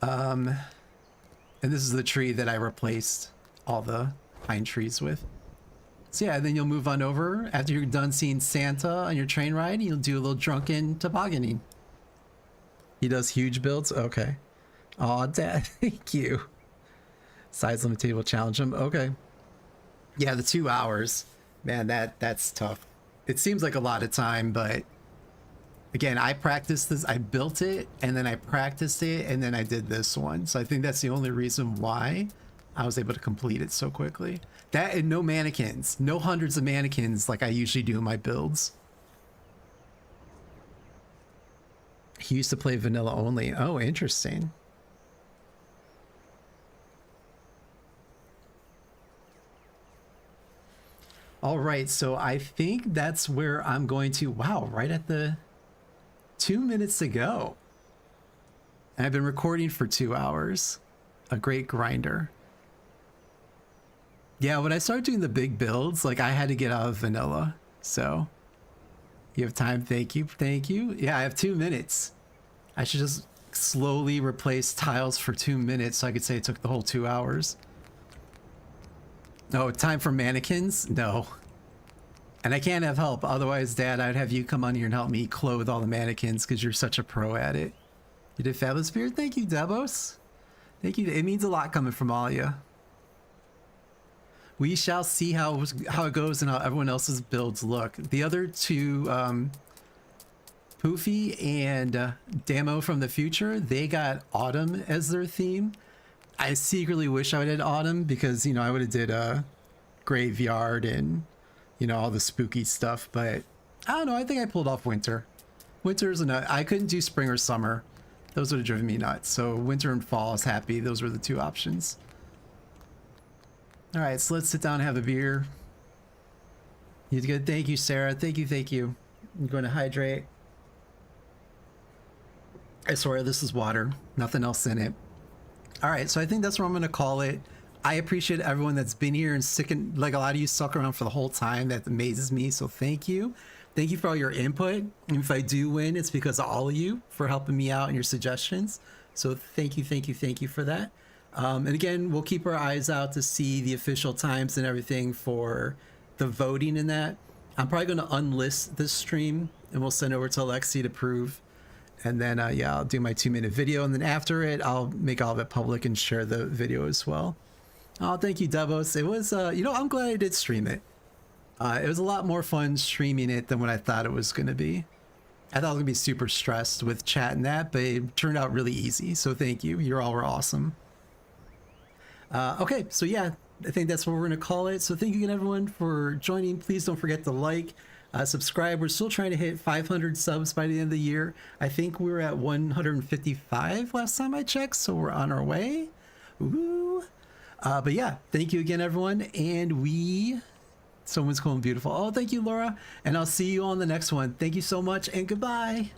And this is the tree that I replaced all the pine trees with. So yeah, then you'll move on over after you're done seeing Santa on your train ride. You'll do a little drunken tobogganing. He does huge builds? Okay. Aw, Dad, thank you. Size limit table challenge him. Okay. Yeah, the 2 hours. Man, that's tough. It seems like a lot of time, but again, I practiced this. I built it, and then I practiced it, and then I did this one. So I think that's the only reason why I was able to complete it so quickly. That and no mannequins. No hundreds of mannequins like I usually do in my builds. He used to play vanilla only. Oh, interesting. All right, so I think that's where I'm going to... Wow, right at the 2 minutes to go. And I've been recording for 2 hours. A great grinder. Yeah, when I started doing the big builds, like I had to get out of vanilla. So you have time? Thank you. Thank you. Yeah, I have 2 minutes. I should just slowly replace tiles for 2 minutes so I could say it took the whole 2 hours. Oh, time for mannequins? No. And I can't have help. Otherwise, Dad, I'd have you come on here and help me clothe all the mannequins because you're such a pro at it. You did fabulous, Beard. Thank you, Devos. Thank you. It means a lot coming from all of you. We shall see how it goes and how everyone else's builds look. The other two, Poofy and Damo from the future, they got autumn as their theme. I secretly wish I would have did autumn because, you know, I would have did a graveyard and, you know, all the spooky stuff. But I don't know. I think I pulled off winter. Winter's I couldn't do spring or summer. Those would have driven me nuts. So winter and fall is happy. Those were the two options. All right, so let's sit down and have a beer. You did good. Thank you, Sarah. Thank you. Thank you. I'm going to hydrate. I swear this is water. Nothing else in it. All right, so I think that's what I'm going to call it. I appreciate everyone that's been here and sticking, like a lot of you stuck around for the whole time. That amazes me. So thank you. Thank you for all your input. And if I do win, it's because of all of you for helping me out and your suggestions. So thank you, thank you, thank you for that. And again, we'll keep our eyes out to see the official times and everything for the voting in that. I'm probably going to unlist this stream and we'll send over to Alexi to prove. And then, yeah, I'll do my 2-minute video. And then after it, I'll make all of it public and share the video as well. Oh, thank you, Devos. It was, you know, I'm glad I did stream it. It was a lot more fun streaming it than what I thought it was going to be. I thought I was going to be super stressed with chat and that, but it turned out really easy. So thank you. You all were awesome. Okay, so yeah, I think that's what we're going to call it. So thank you again, everyone, for joining. Please don't forget to like, subscribe. We're still trying to hit 500 subs by the end of the year. I think we were at 155 last time I checked, so we're on our way. Ooh. But yeah, thank you again, everyone. And someone's calling beautiful. Oh, thank you, Laura. And I'll see you on the next one. Thank you so much and goodbye.